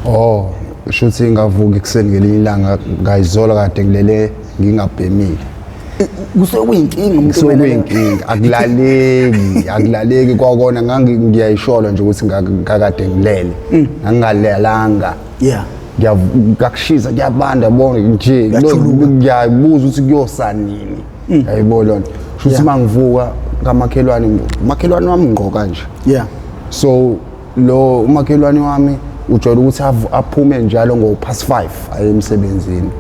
Oh, shuthi ngavuka ekuseni ngelinye ilanga ngayizola kade ngilele ngingabhemile. Kusekuyinkinga umuntu Kusekuyinkinga akulaleki kwakona ngiyayishola nje ukuthi ngakade ngilele. Ngangalalanga. Yeah. Ngakushisa kuyabanda bonke nje ngiyabuza ukuthi kuyosanini. Hayibo lonto. Shuthi mangivuka kamakhelwane wami ngqo kanje. Yeah. So lo umakhelwane wami ujwayele ukuthi aphume njalo ngo5:30 aye emsebenzini.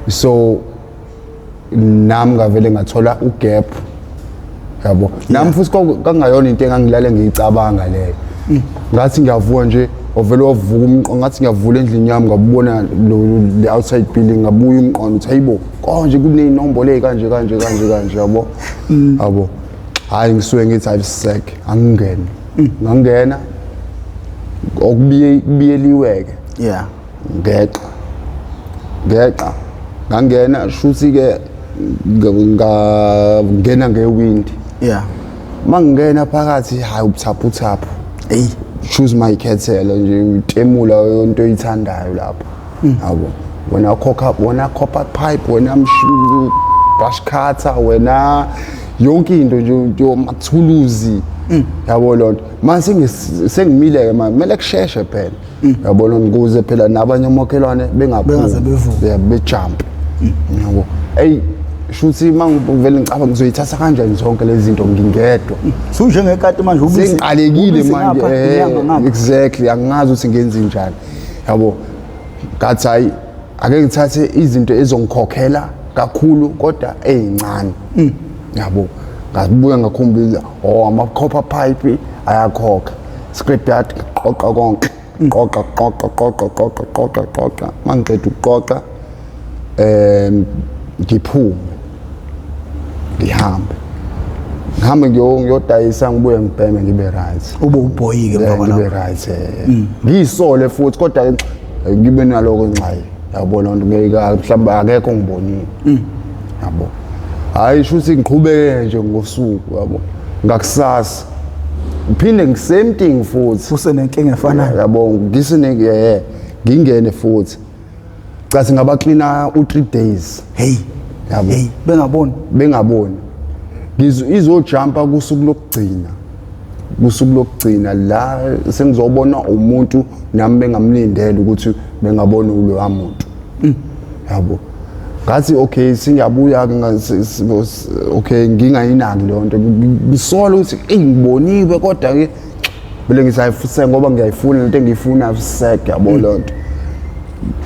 So nami ngavele ngathola ugap yabo. Nami futhi kangayona into engangilale ngiyicabanga leyo. Ngathi ngiyavuka nje ovela wavuka umqondo ngathi ngiyavula endlini yami ngabona le outside building ngabuya umqondo uthi hayibo konje kuneyinombolo ezikanje yabo. Yabo. Hayi ngisuke ngithi ayisek angingene. Ngangena okubiyeliweke. Yeah. Ngeqa ngangena shuthi ke ngangena ngewind. Yeah. Mangena phakathi hayi ubuthaphu. Hey, Choose my khethela nje utemula yonto oyithandayo lapho. Yabo. Wena copper pipe, wena brush cutter, wena yonke into nje yomathuluzi. Yabo lonto. Manje sengimile ke manje kumele kusheshe phela. Yabo lonto kuze phela nabanye omakhelwane bengaze bevuke. Bejump. Yabo. Hey shuthi mangivele ngicaba ngizoyithatha kanjani zonke lezi zinto ngingedwa. So njengekati manje ubisi. Sengiqalekile manje exactly angazi ukuthi ngenze njani. Yabo. Ngathi hayi ake ngithathe izinto ezongikhokhela kakhulu kodwa ezincane. Yabo. Ngabuya ngakhumbula ama copper pipe ayakhokha. Script yard qoqa konke. Qoqa mangiqeda ukuqoqa ngiphume ngihambe ngiyodayisa ngibuye ngibheme ngibe right. Ube uboy ke baba ngibe right. Ngiyisole futhi kodwa ngibe naloko nxaye. Yabona into ngeke mhlawumbe akekho ngibonile. Yabo. Hayi shuthi ngiqhubeke nje ngosuku yabo. Ngakusasa uphinde ngisame thing futhi usenenkinga efanayo yabo ngiseneke ngingene futhi cathi ngaba cleaner u3 days. Hey yabo bengaboni izojumpa kusuku lokugcina la sengizobona umuntu nami bengamlindele ukuthi bengabona lo muntu. Yabo ngathi okay singiyabuya okay ngingayinaki le nto ngisola ukuthi ngiboniwe kodwa ke bele ngisayifuse ngoba ngiyayifuna lento engiyifuna sek yabo lonto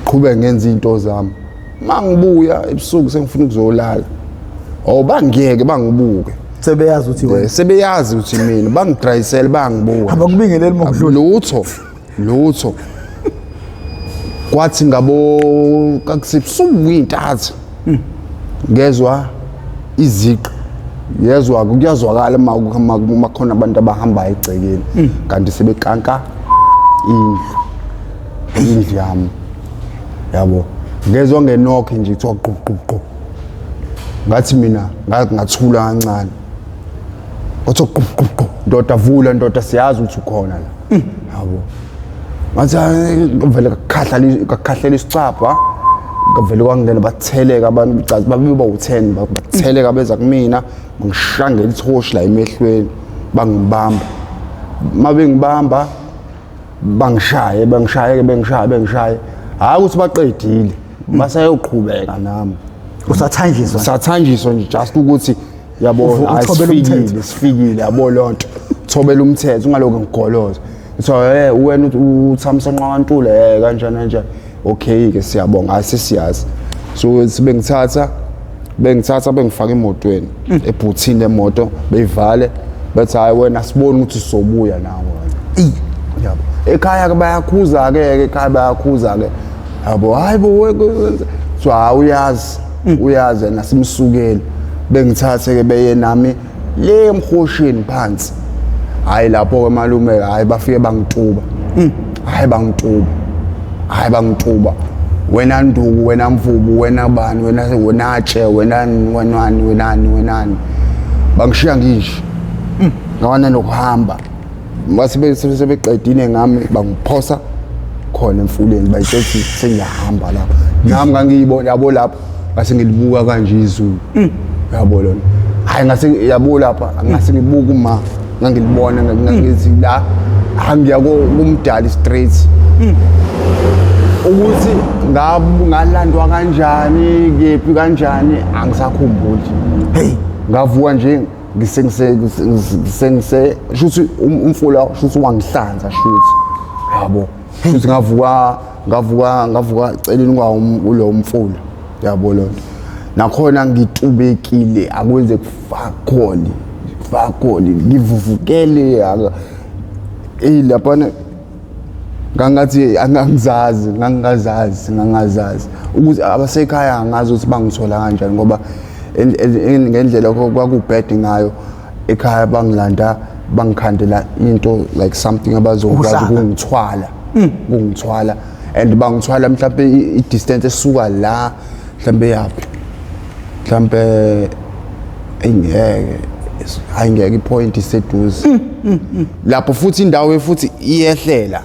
qhubeka ngenza into zami mangibuya ebusuku sengifuna ukuzolala bangiyeke bangibuke sebeyazi ukuthi wena sebeyazi ukuthi mina bangidrayisela bangibuka abakubingeleli mokudlula lutho kwathi ngabo kakusibusuku intathu ngezwa iziqi yezwa kuyazwakala makhona abantu abahamba egcekeni kanti sebekanka indlu yami yabo ngezwe ngenokho nje kuthiwa quququ ngathi mina ngathula kancane wathi quququ ndoda siyazi ukuthi ukhona la yabo ngathi vele kakhahlela isicapha ngavele kwangena batheleka abantu ucazi babiba u10 batheleka beza kumina ngishangela ithoshi la emehlweni bangibamba mabengibamba bangishaye hayi ukuthi baqedile basayoqhubeka nami usathanjiswa nje just ukuthi yabo sifikile yabo lonto thobela umthetho ungaloku ngigoloza so wena uThamsanqa kaNtule kanjani okay ke siyabonga sesiyazi so sibengithatha bengifaka emotweni ebhuthini lemoto beyivale bathi hayi wena sibone ukuthi sizobuya nawe yabo ekhaya ke bayakhuza ke yabo hayibo so uyazi nasimsukeli bengithathe ke beye nami le emhosheni phansi hayi lapho ke malume hayi bafike bangituba hayi bangituba wena Nduku wena Mvubu wena bani wena Tshe wenani bangishiya ngisho ngawana nokuhamba base sebeqedile ngami bangiphosa khona emfuleni bayisethi sengiyahamba lapha nami ngangiyibona yabo lapha ngase ngilibuka kanje izulu yabo lona hayi ngase yabo lapha ngase ngibuka uma ngangilibona ngithi la angiya kumdali straight ukuthi ngalandwa kanjani kephi kanjani angisakhumbuli hey ngavuka nje ngisengise shuthi umfula shuthi wangihlanza shuthi yabo shuthi ngavuka celeni kwawo umfula yabo lonto nakhona ngitubekile akwenze fakoli ngivuvukele lapha ngangathi ngangazazi ukuthi abasekhaya angazi ukuthi bangithola kanjani ngoba ngendlela kwakubhede ngayo ekhaya bangilanda bangikhandela into like something abazokwazi ukungithwala and bangithwala mhlawumbe i-distance esuka la mhlawumbe yaphi mhlawumbe ayingeke ipoint iseduze lapho futhi indawo futhi iyehlela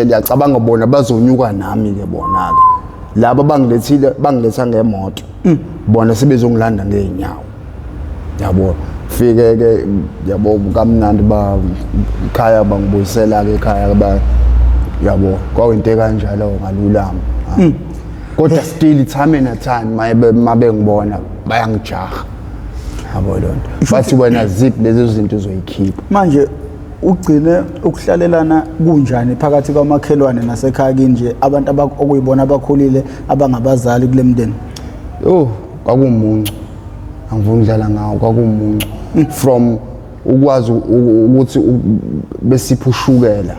yacabanga bona bazonyuka nami ke bona ke laba bangiletha ngemoto bona sebezongilanda ngeenyawo yabo fike ke yabo kamnandi ekhaya bangibuyisela ke ekhaya yabo kwawente kanjalo ngalulama kodwa still time na time mabe ngibona bayangijaha yabo lonto bathi wena ziphi lezo zinto uzoyikhipha manje ugcine ukuhlalelana kunjani phakathi kwamakhelwane nasekhaya nje abantu okuyibona abakhulile abangabazali kule mndeni kwakumuncu angifuni ukudlala ngawo kwakumuncu from ukwazi ukuthi besipha ushukela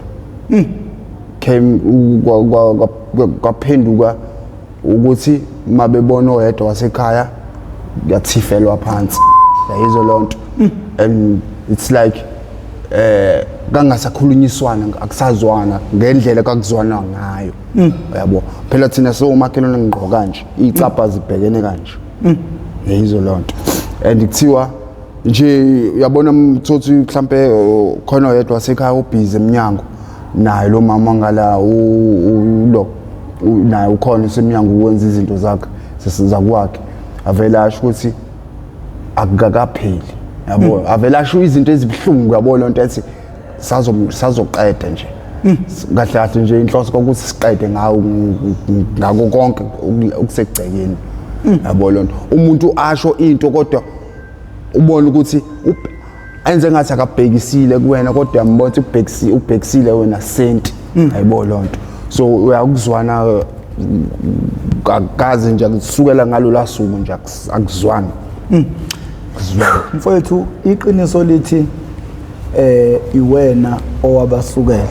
came kwaphenduka ukuthi mabebona oyedwa wasekhaya yathifelwa phansi yayizo lonto and it's like kangasakhulunyiswana akusazwana ngendlela kakuzwana ngayo yabo phela thina somakhelwane ngqo kanje icapha zibhekene kanje yayizo lonto and kuthiwa nje uyabona mthothi mhlambe khona oyedwa wasekhaya ubhizi eminyango naye lo mama ngala naye ukhona esemnyango ukwenza izinto zakhe zakwakhe avela asho ukuthi akukakapheli yabo avela asho izinto ezibhlungu yabo lonto ethi sazoqeda nje kahle kahle nje inhloso ukuthi siqede ngako konke okusegcekeni yabo lonto umuntu asho into kodwa ubona ukuthi enze ngathi akabhekisile kuwena kodwa yambona ukuthi ubhekisile wena senti ayibo lonto so uyakuzwana kaze nje kusukela ngalo lasuku nje akuzwani mfowethu iqiniso lithi iwena owabasukela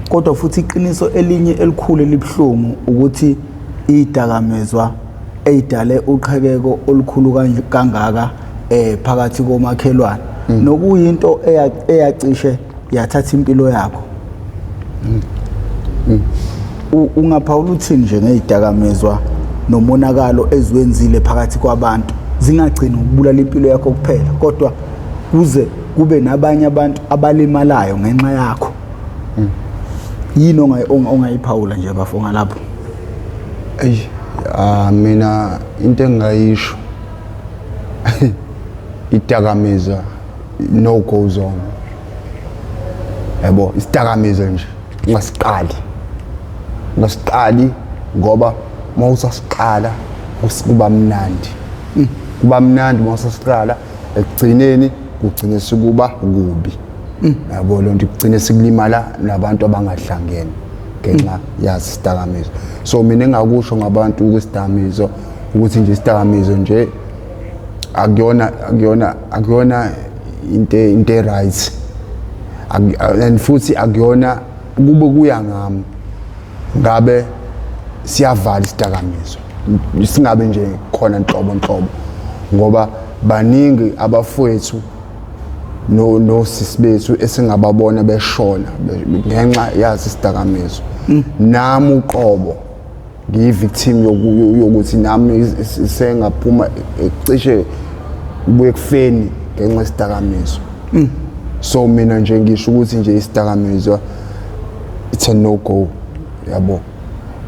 kodwa futhi iqiniso elinye elikhulu elibhlungu ukuthi idakamezwa eyidale uqhekeko olukhulu kangaka phakathi komakhelwane nokuyinto eyacishe yathatha impilo yakho ungaphawula uthini nje ngezidakamezwa nomonakalo eziwenzile phakathi kwabantu zingagcini ukubulala impilo yakho kuphela kodwa kuze kube nabanye abantu abalimalayo ngenxa yakho yini ongayiphawula nje bafonga lapho mina into engayisho idakamizwa no goes on yabo isidakamizwa nje ngasiqali ngoba mawusasiqala kuba mnandi mawusasiqala ekugcineni kugcine sikuba kubi yabo lonto kugcine sikulimala nabantu abangahlangene ngenxa yazi isidakamizwa so mina engakusho ngabantu ukusidakamizwa ukuthi nje isidakamizwa nje akuyona into right and futhi akuyona kube kuya ngami ngabe siyavala isidakamizwa singabe nje khona inhlobo ngoba baningi abafowethu no sisi bethu esingababona beshona ngenxa yazi isidakamizwa nami uqobo ngiyivictim yokuthi nami sengaphuma cishe kubuye kufeni ngenxa isidakamizwa so mina nje ngisho ukuthi nje isidakamizwa it's a no go yabo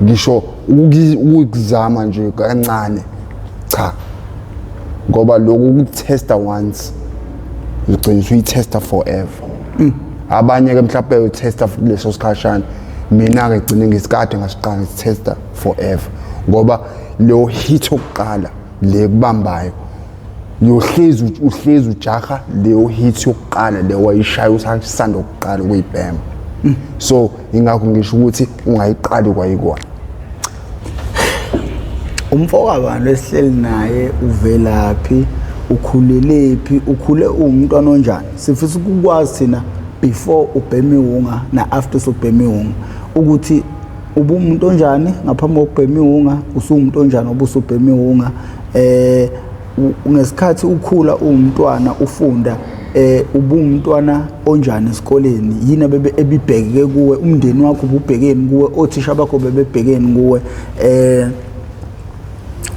ngisho ukuzama nje kancane cha ngoba lokhu ukutesta once ugcina uyitesta forever abanye ke mhlawumbe utesta leso sikhashana mina ke gcine ngesikade ngasiqala ngitesta forever ngoba lo hit okuqala le kubambayo uhlezi ujaha leyo hit yokuqala le wayishaya usasanda ukuqala ukuyibhema so ingakho ngisho ukuthi ungayiqali kwayikona umfoko abantu esihleli naye uvelaphi ukhulelephi ukhule uwumntwana onjani sifisa ukukwazi thina before ubheme iwunga na after sobheme iwunga ukuthi ubumuntu onjani ngaphambi kokubhema iwunga usumuntu onjani obusubhema iwunga ngesikhathi ukhula uwumntwana ufunda ubumntwana onjani esikoleni yini ebibhekeke kuwe umndeni wakho ububhekeni kuwe othisha bakho bebebhekeni kuwe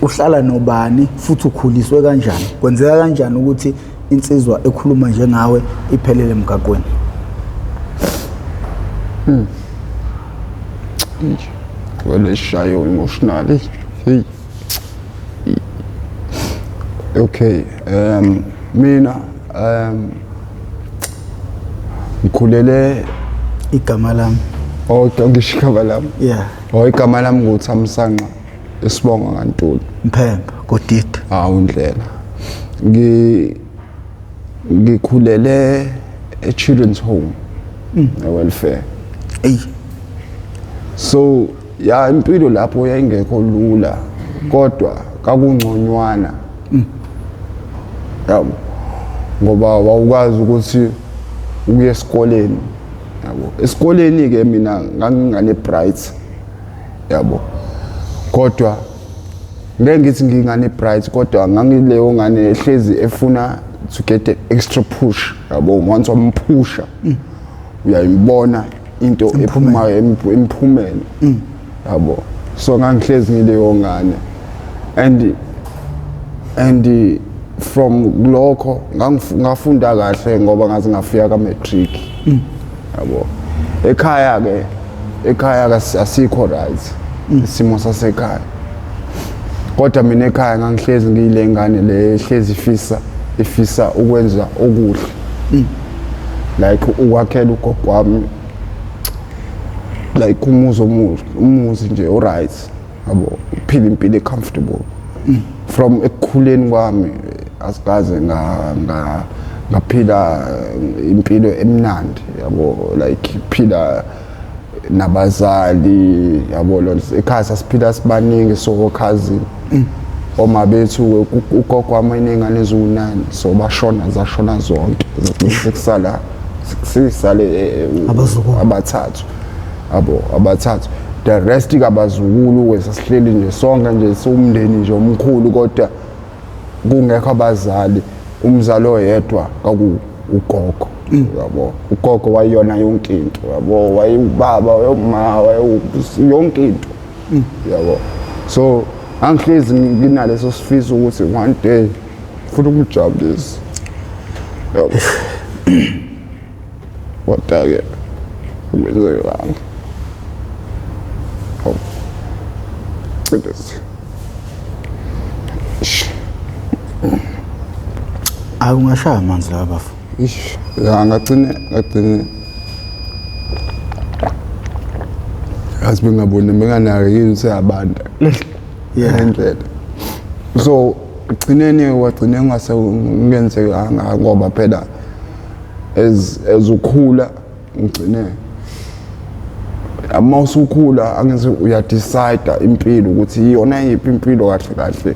uhlala nobani futhi ukhuliswe kanjani kwenzeka kanjani ukuthi insizwa ekhuluma njengawe iphelele emgaqweni well shayo emotionally hey okay mina ngikhulele igama lami okay ngishikaba lami yeah igama lami nguThamsanqa Isibonga kaNtuli Mphemba Godidi undlela ngikhulele children's home welfare so ya impilo lapho yayingekho lula kodwa kakungconywana yabo ngoba wawukwazi ukuthi uye esikoleni yabo esikoleni ke mina ngangingane bright yabo kodwa ngeke ngithi ngingane bright kodwa ngangileyo ngane ehlezi efuna to get extra push yabo once wamphusha uyayibona into ephuma imphumela yabo so ngangihlezi ngileyo ngane and from lokho ngafunda kahle ngoba ngaze ngafika ka matric yabo ekhaya ke asikho right isimo sasekhaya kodwa mina ekhaya ngangihlezi ngiyile ngane le ehlezi ifisa ukwenza okuhle like ukwakhela ugogo wami like umuzi nje alright yabo uphila impilo comfortable from ekukhuleni kwami asikaze ngaphila impilo emnandi yabo like phila nabazali yabo lonke ekhaya sasiphila sibaningi so cousin oma bethu ugogo wami inengane eziwu9 so zashona zonke sekusala sisale abathathu the rest kabazukulu wesasihleli nje sonke nje somndeni nje omkhulu kodwa kungekho abazali umzali oyedwa ugogo yabo ugogo wayiyona yonke into yabo wayibaba wayoma yonke into yabo so angihlezi nginaleso sifiso ukuthi one day ufuna ukujabulisa yabo kodwa-ke kumenzekanga ungashaya amanzi la bafu ngagcine yazi bengaboni benganaki yini seyabanda ngendlela so gcineni wagcine ngase ngenzekanga ngoba phela as ukhula ngigcine ama usukhula angithi uyadecide impilo ukuthi iyona yiphi impilo kahle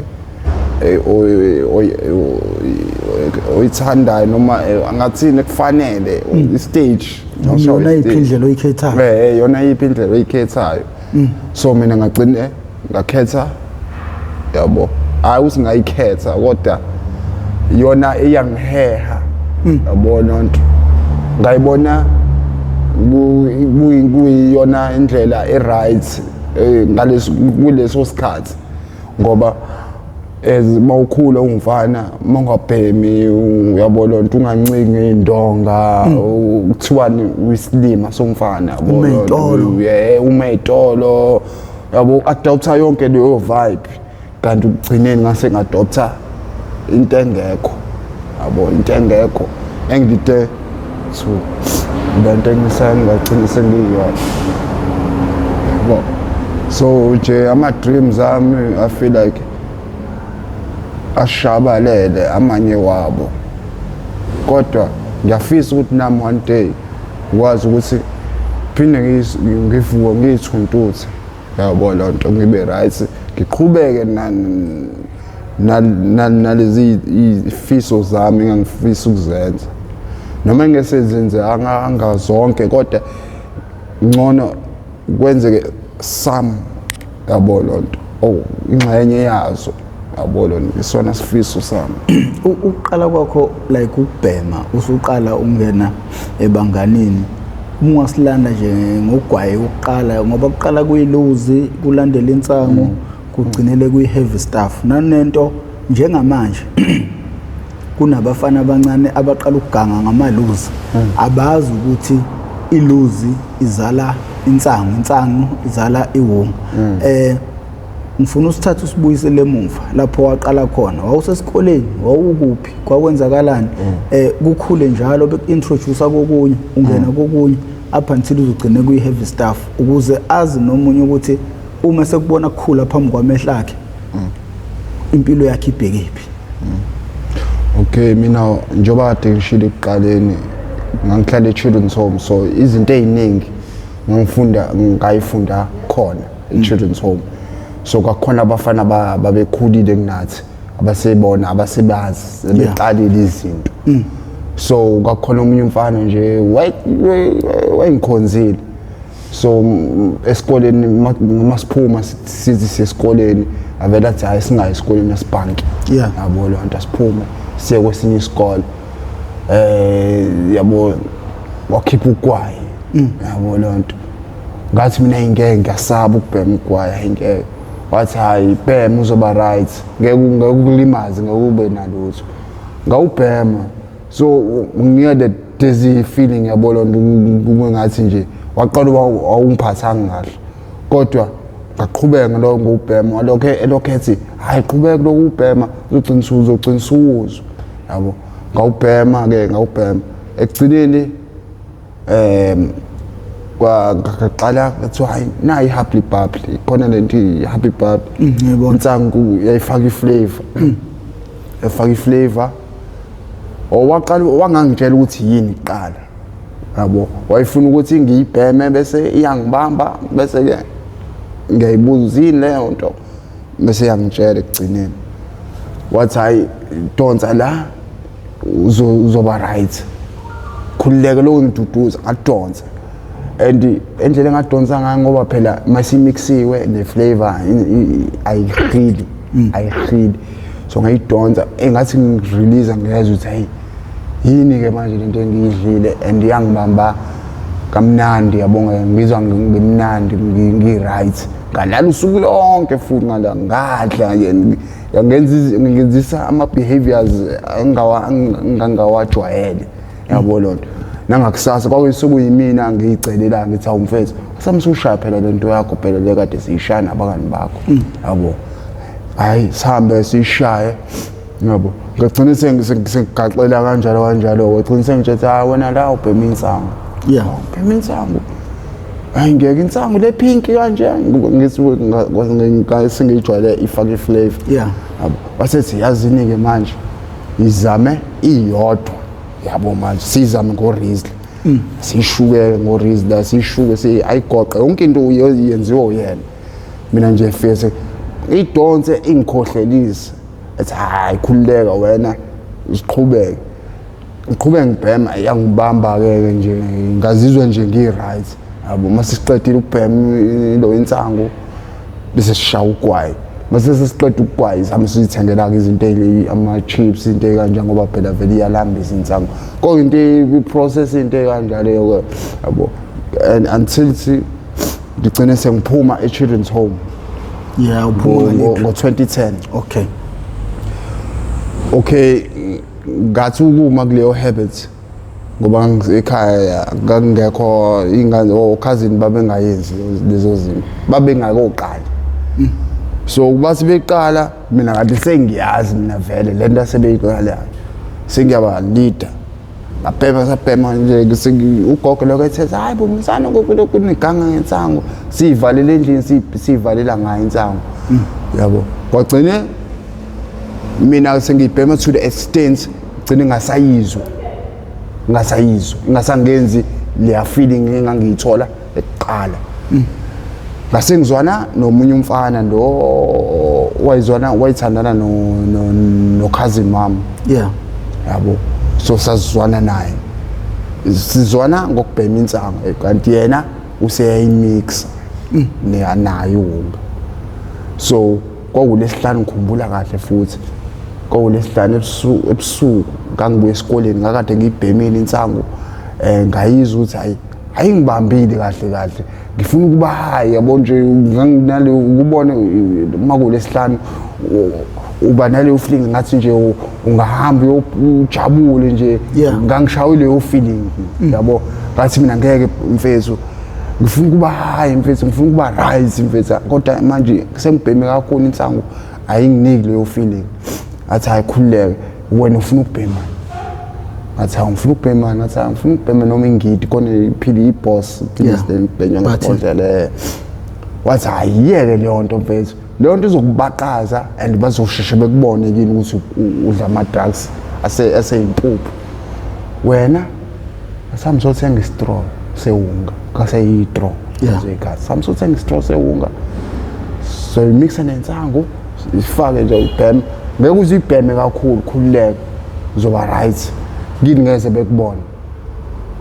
oyithandayo noma angathini kufanele istage yona yiphi indlela oyikhethayo yona yiphi indlela oyikhethayo so mina ngagcine ngakhetha yabo hayi ukuthi ngayikhetha kodwa yona iyangiheha yabona nto ngayibona kuyiyona indlela right kuleso sikhathi ngoba mawukhula ungumfana mangabhemi uyabona lonto ungancingi indonga kuthiwani wisilima somfana umeyitolo yabo adopta yonke leyo vibe kanti ugcineni ngase ngadopta into engekho yabo into engekho engidide so lento engingagcina sengiyiyo yabo so nje ama dreams ami I feel like ashabalele amanye wabo kodwa ngiyafisa ukuthi nami one day ukwazi ukuthi phinde ngivuke ngiyithuntuthe yabo lonto ngibe right ngiqhubeke nalezi ifiso zami engangifisa ukuzenza noma ngesezenze angazonke kodwa ngcono kwenzeke some yabo lonto ingxenye yazo yabo lonto isona sifiso sami. Uqala kwakho like ukubhema usuqala ungena ebanganini ungasilanda nje ngogwaye uqala ngoba kuqala kuyiluzi kulandela insango kugcinele kuyi-heavy stuff nanento njengamanje kunabafana abancane abaqala ukuganga ngamaluzi abazi ukuthi iluzi izala insango izala iwonga ngifuna usithatha usibuyisele emuva lapho waqala khona wawusesikoleni wawukuphi kwakwenzakalani kukhule njalo bekuintroduce kokunye ungena kokunye up until uzugcine kuyi-heavy stuff ukuze azi nomunye ukuthi uma sekubona kukhula phambi kwamehlo akhe impilo yakhe ibhekephi. Okay, mina njoba kade ngishilo ekuqaleni ngangihlala e-children's home so izinto eziningi ngayifunda khona e-children's home so kwakhona abafana babekhulile kunathi abasebona abasebazi sebeqalile izinto so kwakhona umunye umfana nje wayengikhonzile so esikoleni masiphuma sithi sesikoleni avela athi hayi singayi esikoleni asibhanki yabo lonto asiphume siye kwesinye isikole yabo wakhipha ugwayi yabo lonto ngathi mina ngeke ngasaba ukubhema ugwayi ngeke wathi hayi bhema uzoba right ngeke ukulimaze ngekube nalutho ngawubhema so ngiyade dizzy feeling yabo lonto kube ngathi nje waqala awungiphathanga kahle kodwa ngaqhubeka ngalo ngubhema elokhethi hayi qhubeka lokubhema uzogcinisa uwuzo yabo ngawubhema ke ngawubhema ekugcineni kwaqala kuthiwa hayi nayi happy bubbly khona lento happy bubbly insangu yayifaka iflavor owaqala wangangitshela ukuthi yini iqala yabo wayifuna ukuthi ngiyibheme bese iyangibamba bese ke ngiyayibuzini leyo nto bese yangitshela ekugcineni wathi hayi donsa la uzoba right khulileke lo ngiduduza ngadonsa and endlela engadonsa ngayo ngoba phela masimixiwe ne flavor ayihili so ngayidonsa engathi ngirelease ngiyezwa ukuthi hey yini ke manje lento engiyidlile and yangibamba kamnandi yabonga ngizwa ngimnandi ngi-right ngalala usuku lonke futhi ngadla ngenzisa ama-behaviors engangawajwayele yabo lonto nangakusasa kwakuyisuku yimina ngiyicelela ngithi hawu mfethu samsushaya phela lento yakho phela le kade siyishaya nabangani bakho yabo hayi sihambe sishaye yabo ngagcina sengigaxela kanjalo wagcina sengithethe hayi wena la ubhema insango ubhema insango hayi ngeke insango le pink kanje ngiyijwayele ifake flavor yabo wasethi yazini ke manje izame iyodwa yabo manje sizame ngoRizzle sishuke ngoRizzle sishuke ayigoqe yonke into yenziwa uyena mina nje fese idonse ingikhohlelise ethi hayi khulileka wena isiqhubeke ngibhema yangibamba ke nje ngazizwe nje ngi-right yabo masisiqedile ukubhema lo insango bese sishaya ugwayi mase sesiqeda ukugwayi sami sithengela izinto ama-chips into ekanje ngoba phela vele iyalambisa insango konke into i-process into ekanjalo yabo and until ngigcine sengiphuma e-children's home uphuma ngo-2010 okay Okay, ngathi ukuma kuleyo habit ngoba ekhaya ngangekho ingane cousin babengayenzi lezo zinto babengakoqala so bathi beqala mina kade sengiyazi mina vele lento asebeyiqala sengiyaba leader sapema nje ugogo lokho ethe hayi bomisana kuneganga ngensango sivalele endlini sivalela ngayo insango yabo kwagcine mina sengibhema to the extent gcine ngasangenzi leya feeling engangiyithola eqala ngase ngizwana nomunye umfana lo wayithandana no cousin mama yabo so sazwana naye sizwana ngokubhema insango kanti yena useyayimix nayo unga so kwakulesihlanu ngikhumbula kahle futhi kwakulesihlanu ebusuku ngangibuya esikoleni ngakade ngibhemile insango ngayizwa ukuthi hayi ngibambile kahle ngifuna ukuba hayi yabo nje nganginale ukubona makulesihlanu uba naleyo feeling ngathi nje ungahamba ujabule nje ngangishayile leyo feeling yabo ngathi mina ngeke mfethu ngifuna ukuba hayi mfethu ngifuna ukuba right mfethu kodwa manje sengibheme kakhulu insango ayinginiki leyo feeling athi ayikhululeke wena ufuna ukubhema ngathi ngifuna ukubhema ngifuna ukubhema noma ingidi kone iphili iboss please then bhenya ngibhodlela wathi ayiyeke leyo nto mfethu leyo nto izokubaqaza and bazosheshe bekubone kini ukuthi udla ama drugs aseyimpuphu wena samsothenga istraw sewunga kaseyidro njegazi samsothenga istraw sewunga so imixa nensango ifake nje ubheme ngeke uzibheme kakhulu khululeke uzoba right ngini ngeze bekubona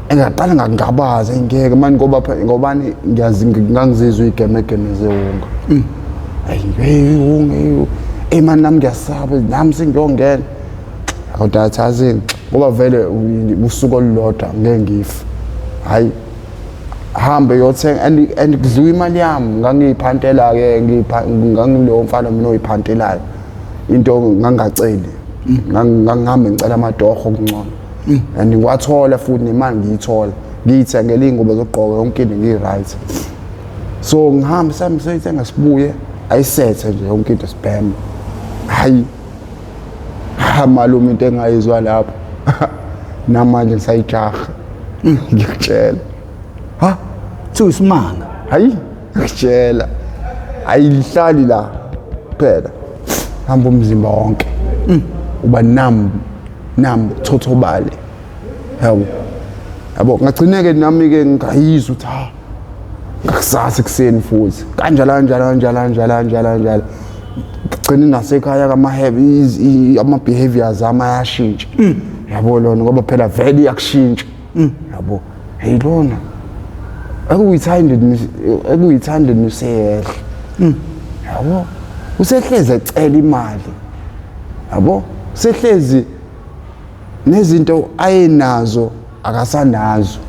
engaqala ngakungabaza ingeke manje ngobani ngiyazi ngangizizwe igemegeme zewunga hey unge manje nami ngiyasaba nami sengiyongena kodwa athazini ngoba vele usuku olulodwa ngeke ngife hayi hambe yothenga and kudliwa imali yami ngangiyiphantela ke ngangileyo mfana mina oyiphantelayo into ngangaceli ngangihambe ngicela amadoho okuncane and ngiwathola futhi nemali ngiyithola ngiyithengele ingubo zokugqoka yonke into ngi-right so ngihambe sami seyithenga sibuye ayisethe nje yonke into sibhema hayi malume into engayizwa lapho namanje ngisayijaha ngikutshela isimanga hayi ngikutshela ayilihlali la phela hamba umzimba wonke uba nam thothobale yabo ngagcineke nami ke ngayizwa ukuthi ngakusasa ekseni futhi kanjalo gcina nasekhaya ama behaviors ayashintsha yabo lona ngoba phela vele iyakushintsha yabo hey lona akuyithanded niseyehla yabo usehleze ecela imali yabo sehlezi nezinto ayenazo akasanazo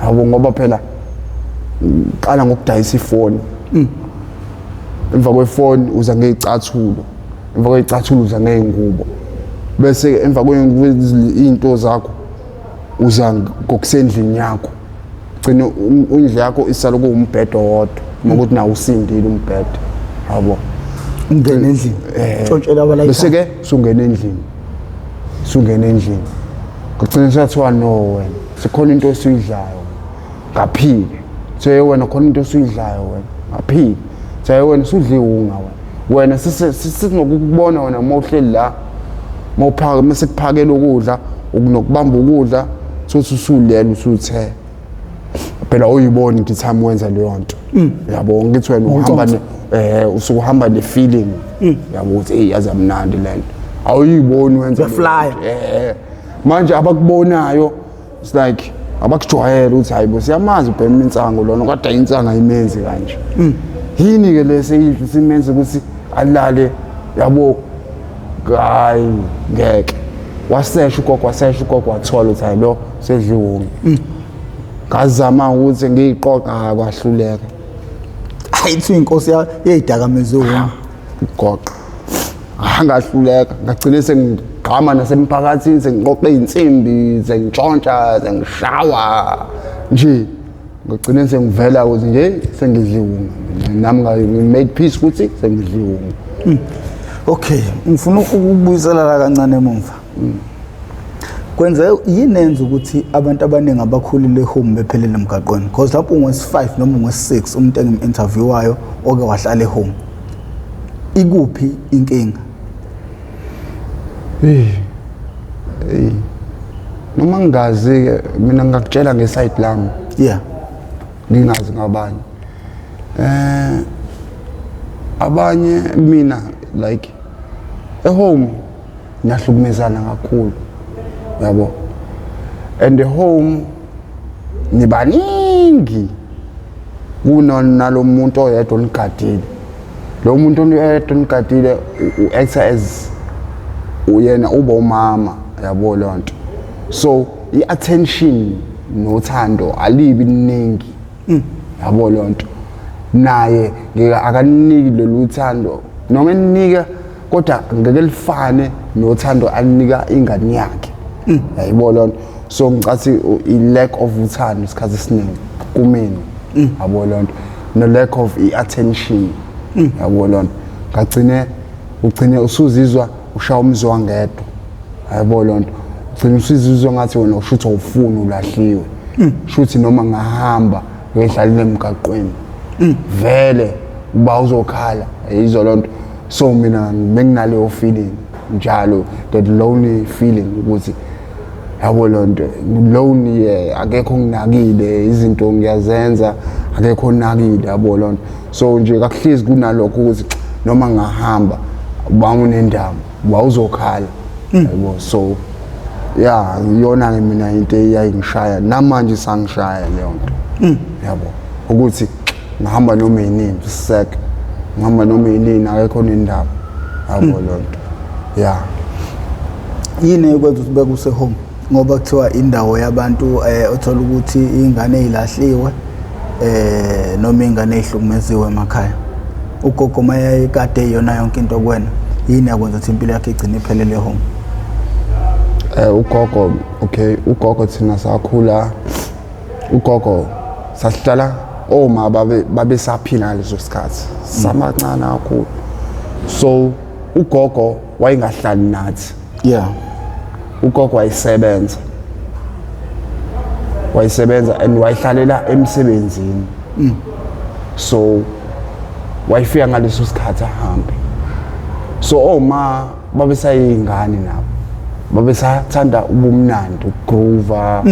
yabo ngoba phela qala ngokudayisa ifoni emva kwefoni uza ngezicathulo emva kwezicathulo uza ngeingubo bese emva kwezinto zakho uza ngokusendlini yakho gcina indlu yakho isala kuumbhedo wodwa ngokuthi nawo usindile umbhedo yabo ungena endlini ntshontshelwa abala bese ke sungena endlini kugcina sathiwa no wena sikhona into esiyidlayo ngaphike so wena khona into esiyidlayo wena ngaphike so wena usudle unga wena sisinokubona wena mawuhleli la mawuphaka mase kuphakela ukudla ukunokubamba ukudla sothi usulela usuthe phela uyibona ukuthi thami wenza leyo nto yabo ngithi wena uhamba usuhamba ne feeling yabo ukuthi hey yazi amnandi lento awuyiboni wenza flyer manje abakubonayo it's like abakujwayela ukuthi hayibo siyamazi ubhema insango lona kodwa insanga ayimenzi kanje yini ke lese simenze ukuthi alale yabo hayi ngeke wasesha ugogo wathola ukuthi hayi lo sedliwunga ngazama ukuthi ngiyiqoqa kwahluleka ayithi inkosi yeyidakamizwe ugogo angahluleka ngagcina sengigqama nasemphakathini sengiqoqa izinsimbi sengitshontsha sengishawa nje ngagcina sengivela ukuthi nje sengidliwunga nami made peace ukuthi sengidliwunga. Okay, ngifuna ukubuyisela la kancane emuva. Kwenza yini enza ukuthi abantu abaningi abakhulile home bephelele emgaqweni? Because lapho ungwesi-5 noma ungwesi-6 umuntu engim-interviewayo oke wahlala home. Ikuphi inkinga? Noma ngingazi mina ngakutshela ngeside lami. Yeah. Ngingazi ngabanye. Abanye mina like home ngiyahlukumezana kakhulu. Yabo. And the home nibaningi nalomuntu oyedwa onigadile. Lo muntu oyedwa onigadile u-act as uyena uba umama yabo lonto. So i-attention nothando alibi ningi. Yabo lonto. Naye akaniki lolu thando noma enika kodwa ngeke lifane nothando anika ingane yakhe. Yabo lonto. So ngicathi i-lack of uthando isikhathi esiningi kumina. Yabo lonto. No lack of attention. Yabo lonto. Ugcine usuzizwa ushaya umzwa ngedwa. Yabo lonto. Ugcine usuzizwa ngathi wena ushuthi awufuni ulahliwe. Shuthi noma ngahamba ngihlala emgaqweni. Vele uba uzokhala yizo lonto. So mina benginaleyo feeling njalo that lonely feeling ukuthi yabo lonto lonely akekho nginakile izinto ngiyazenza akekho nginakile yabo lonto. So nje kakuhlezi kunalokho ukuthi noma ngahamba uba unendaba uba uzokhala yabo. So yeah iyona mina into eyayingishaya namanje sangishaya leyo nto. Yabo ukuthi ngihamba noma yini siseke ngihamba noma yini akekho nendaba yabo lonto. Yeah. Yini ekwenza ukuthi beke use home ngoba kuthiwa indawo yabantu othola ukuthi ingane ezilahliwe noma ingane ezihlukumeziwe emakhaya. Ugogo maye kade yona yonke into kwena yini yakwenza ukuthi impilo yakhe igcine iphelele home? Ugogo okay ugogo thina sakhula ugogo sasihlala oma babe saphila ngaleso sikhathi samancane kakhulu. So ugogo wayengahlali nathi. Yeah. Ugogo wayisebenza and wayihlalela emsebenzini. So wayifika ngaleso sikhathi ahambe. So oma babesayingane nabo babesathanda ubumnandi ukugrova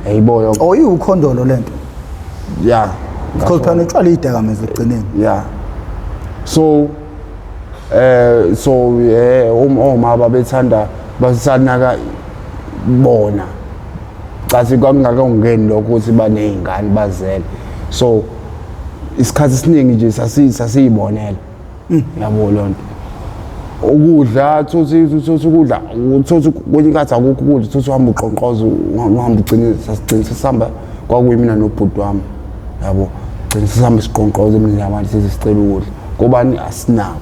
yayibo yonke. Oh iukhondolo lento. Yeah. Because phela utshwala idakamizwe egcineni. Yeah. So oma babethanda basanaka bona. Kasi kwakungakungeni lokho ukuthi banezingane bazele. So isikhathi esiningi nje sasiyibonela. Yabo lonto. Ukudla thothi ukudla uthothi kwenye inkathi akukho ukudla thothi uhamba uqonqoza uhamba ugcine sisihamba kwakuyimina nobhuti wami. Yabo gcina sihamba siqonqoza mina abantu sesicela ukudla ngobani asinako.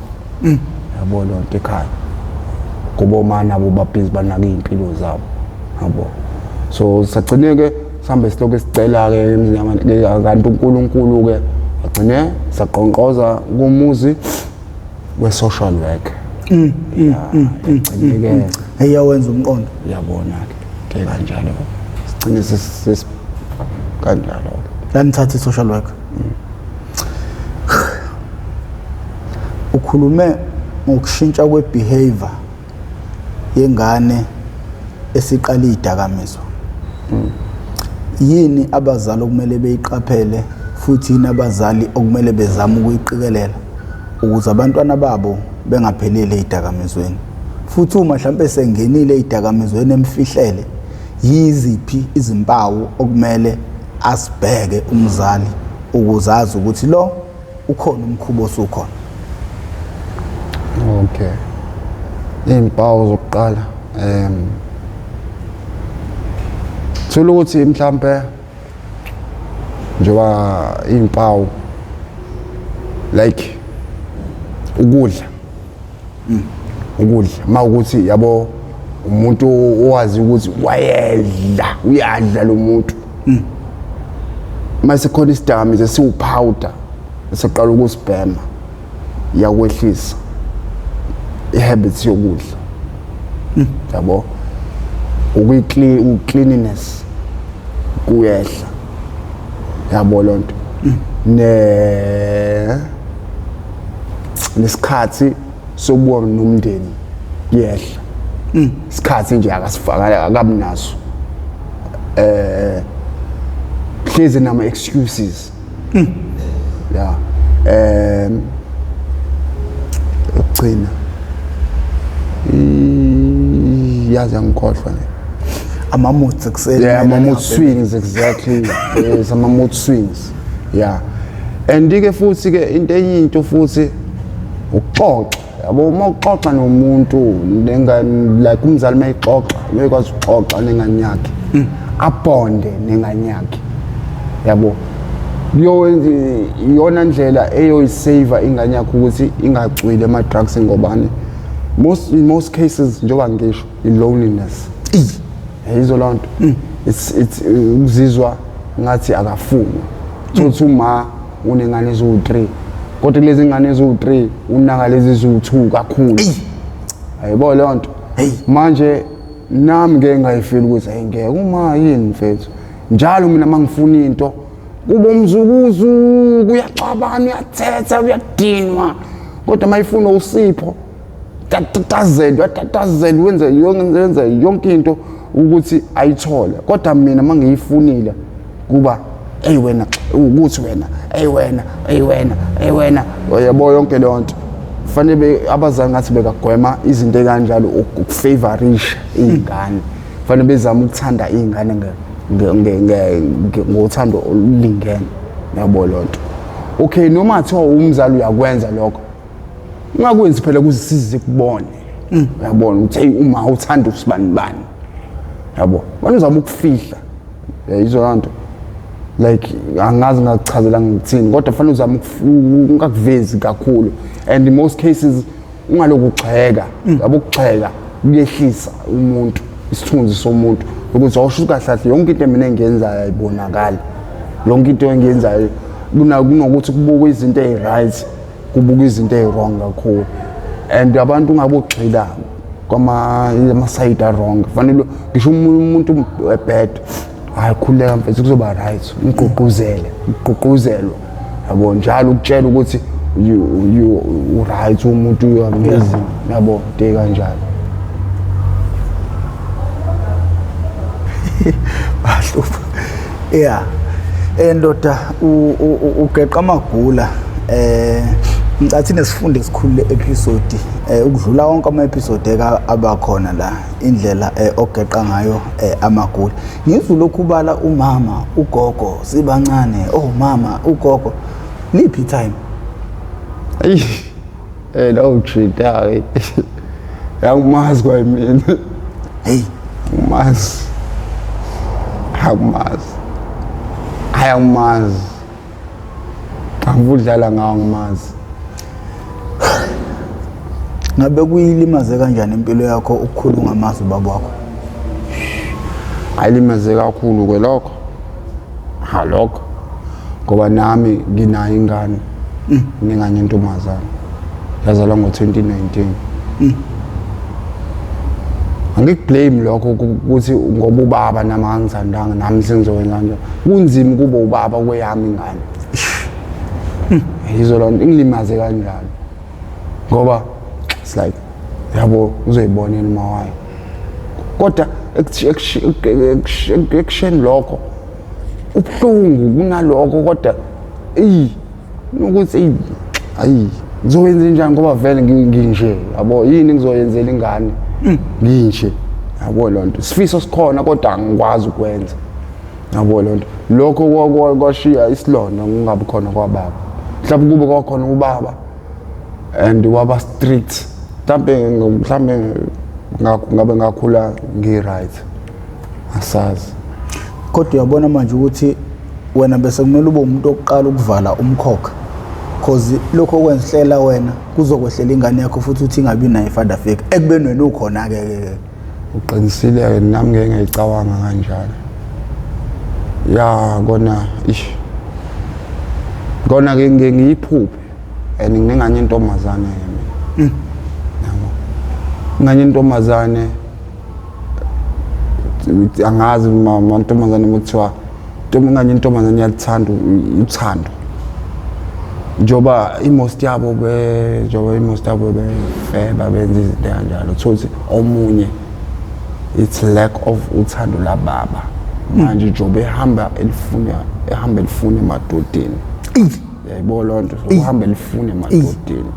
Yabo lonto ekhaya kuba oma nabo babhizi banaka impilo zabo. Yabo so sagcineke sihambe siloko sicela ke emnyameni kanti uNkulunkulu ke agcine saqonqoza kumuzi we social work. Agcine ke eyawenza umqondo. Yabona ke kanjalo sigcine ses kanjalo lanithatha social work. Ukhulume ngokushintsha kwebehavior yengane esiqala idakamizwa. Yini abazali okumele beyiqaphele futhi yini abazali okumele bezame ukuyiqikelela ukuze abantwana babo bengapheleli ezidakamizweni? Futhi uma mhlambe sengenile ezidakamizweni emfihlele yiziphi izimpawu okumele asibheke umzali ukuze azi ukuthi lo ukhona umkhubo osukhona? Okay. Impawu zokuqala thola ukuthi mhlambe njoba impawu like ukudla ukudla mawukuthi yabo umuntu owazi ukuthi uyadla lo muntu mase khona isidakamizwa siwupowder eseqala ukusibhema yakwehlisa ihabits yokudla yabo cleanliness kuyehla yabo lonto nesikhathi sokuba nomndeni kuyehla isikhathi nje akasifaka akabi naso hlezi nama excuses yeah ugcina yazi angikhohlwa ama moods ekuseni yeah ama mood swings exactly yes ama mood swings yeah and ke futhi ke into eyinto futhi ukuxoxa yabo uma uxoxa nomuntu nengane like umzali mayixoxa uyakwazi ukuxoxa nengane yakhe abonde nengane yakhe yabo iyona ndlela eyoyisave ingane yakho ukuthi ingacwili ama drugs ngobani in most cases njengoba ngisho i loneliness yizo lonto it's uzizwa ngathi akafunwa thothi uma unengane eziwu3 kodwa lezi ngane eziwu3 unaka lezi eziwu2 kakhulu ayibo lonto manje nami ngeke ngayifeel ukuthi ayingeke uma yini mfethu njalo mina mangifuna into kuba umzukuzu kuyaxabana uyathetha uyadinwa kodwa mayifuna usipho tatazela wenza yonke into ukuthi ayithole kodwa mina mangiyifunile kuba wena ukuthi wena yabo yonke lonto fanele abazali ngathi bekagwema izinto ekanjalo ukufavorisha izingane fanele bezama ukuthanda izingane ngothando olulingene yabo lonto okay noma athiwa umzali uyakwenza lokho ungakwenzi phela kuzisize kubone uyabona ukuthi uma uthanda usibani yabo wena uzama ukufihla yizo lonto like angazi ngakuchazela ngithini kodwa fanele uzama ungakuvezi kakhulu and in most cases ungaloku ugxeka yabo ukugxeka kuyehlisa umuntu isithunzi somuntu ukuthi awusho kahle yonke into mina engiyenzayo ayibonakala yonke into engiyenzayo kunokuthi kubukwe izinto eziright kubukwe izinto ezwrong kakhulu and abantu ungabogxila ama side wrong fanele ngisho umuntu bad ayikhuleka mfethu kuzoba right ugqugquzelwa yabo njalo ukutshela ukuthi you right umuntu you amazing yabo de kanjalo bahlupha yeah endoda ugeqa amagula ngicathi nesifundo esikhulu episode ukudlula wonke ama episode abakhona la indlela ogeqa ngayo amagula ngizwe lokhu bala umama ugogo sibancane mama ugogo liphi time lo trita yakumazi kwa mina umazi ayamazi angudlala ngawo ngimazi ngabe kuyilimaze kanjani impilo yakho ukukhuluma amazi ubaba wakho ayilimaze kakhulu kwelokho lokho ngoba nami nginayo ingane nginganye intombazana yazalwa ngo2019 angikublame lokho ukuthi ngoba ubaba nami angizandanga nami sengizowenza kanje kunzima kuba ubaba kweyami ingane yizo lonto ingilimaze kanjalo ngoba it's like yabo uzoyibonela mawayo kodwa action lokho ubhlungu kunalokho kodwa ukuthi ngizowenza njani ngoba vele nginje yabo yini ngizoyenzela ingane nginje yabo lonto sifiso sikhona kodwa angikwazi ukwenza yabo lonto lokho kwashiya isilonda ngingabi khona kwababa mhlawumbe kube kwakhona ubaba and waba strict mhlawumbe ngabe ngakhula ngi-right asazi kodwa uyabona manje ukuthi wena bese kumele ube umuntu oqala ukuvala umkhokha cause lokho okwenzihlela wena kuzokwehlela ingane yakho futhi uthi ingabi nayo father figure ekubeni wena ukhona ke uqinisile nami ngeke ngiyicabanga kanjalo ya kona ke ngiyiphuphe and nginganye intombazane mina nganye intombazane angazi amantombazane kuthiwa nganye intombazane yathanda uthando njoba imost yabo befeba benza izinto kanjalo thothi omunye it's lack of uthando lababa manje njobe ehamba elifuna emadodeni yayibona lonto uhamba elifuna emadodeni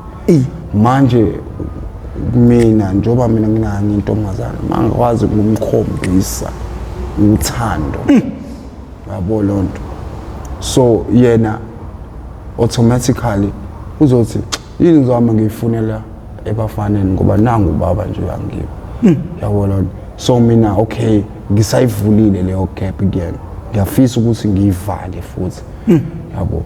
manje mina njoba mina nginanye intombazana mangikwazi ukumkhombisa uthando yabo lonto so yena automatically uzothi yini ngizama ngiyifunela ebafaneni ngoba nangu baba nje yangiyo yabo lonto so mina okay ngisayivulile leyo gap again ngiyafisa ukuthi ngiyivale futhi yabo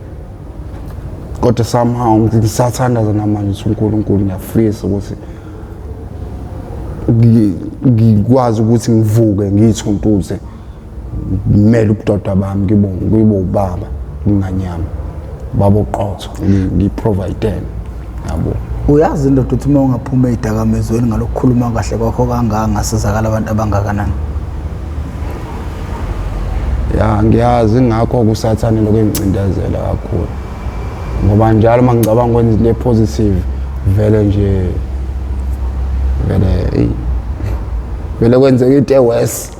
kodwa somehow ngisathandaza namanje uNkulunkulu ngiyafisa ukuthi ngikwazi ukuthi ngivuke ngiyithuntuze ngimele ubudoda bami ngibo ubaba nginganyama babo qotho ngiprovide yabo uyazi indoda uthi uma ungaphuma ezidakamizweni ngalokukhuluma kahle kwakho kangaka ngasizakala abantu abangakanani ya ngiyazi ngakho kusathane lokungcindezela kakhulu ngoba njalo mangicabanga ukwenza le positive vele kwenzeka into ewes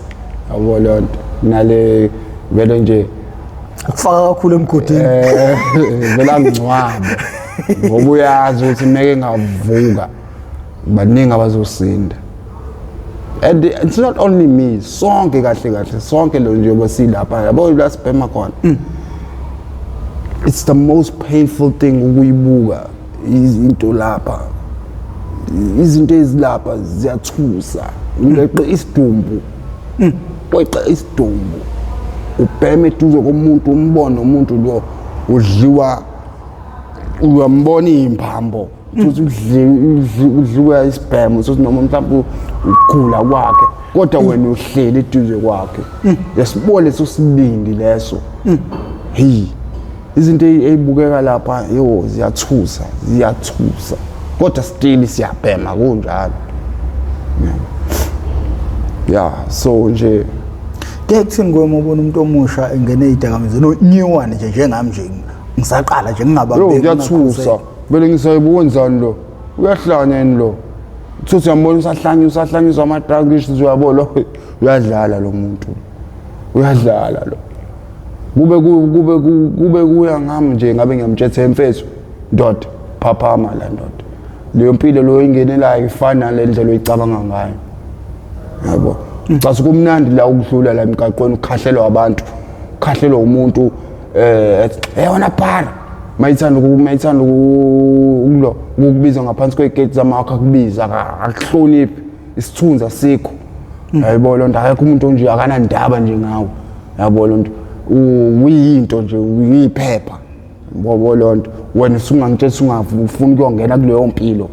yabo lonto nale vele nje ukufaka kakhulu emgodini vele angcwabe ngoba uyazi ukuthi meke ngavuka baningi abazosinda and it's not only me sonke kahle sonke lo nje bosilapha yabo la sibhema khona it's the most painful thing ukuyibuka izinto lapha izinto ezilapha ziyathusa uleqe isidumbu weqa isidumbu ubheme eduze komuntu umbone umuntu lo udliwa uyambona imphambo futhi udliwa isibhemo sothi noma mhlawumbe ukugula kwakhe kodwa wena uhleli eduze kwakhe yasibole sosibindi leso hey izinto ezibukeka lapha yo ziyathusa kodwa still siyabhema kunjalo yeah so nje kuthini ngoba ubona umuntu omusha engene ezidakamizweni no new one nje njengami nje ngisaqala nje ngingabambeki ngiyathusa vele ngisayibonzani lo uyahlanya yini lo uthi uyambona usahlanyiswa ama-drugs uyabo lo uyadlala lo muntu uyadlala lo kube kuya ngami nje ngabe ngiyamtshethe emfethu ndoda phaphama la ndoda leyo mpilo lo ingenelayo ifana lendlela oyicabanga ngayo yabo xa kumnandi la ukudlula la emgaqweni ukukhahlelwa abantu ukukhahlelwa umuntu yona para mayithanda ukulo ukubiza ngaphansi kwegate zamakha kubiza akuhloniphi isithunza sikho yabo lonto akekho umuntu nje akanandaba nje ngawo yabo lonto uyinto nje uyiphepha ngoba lonto wena usungangitshela ungafuni ukuyongena kuleyo mpilo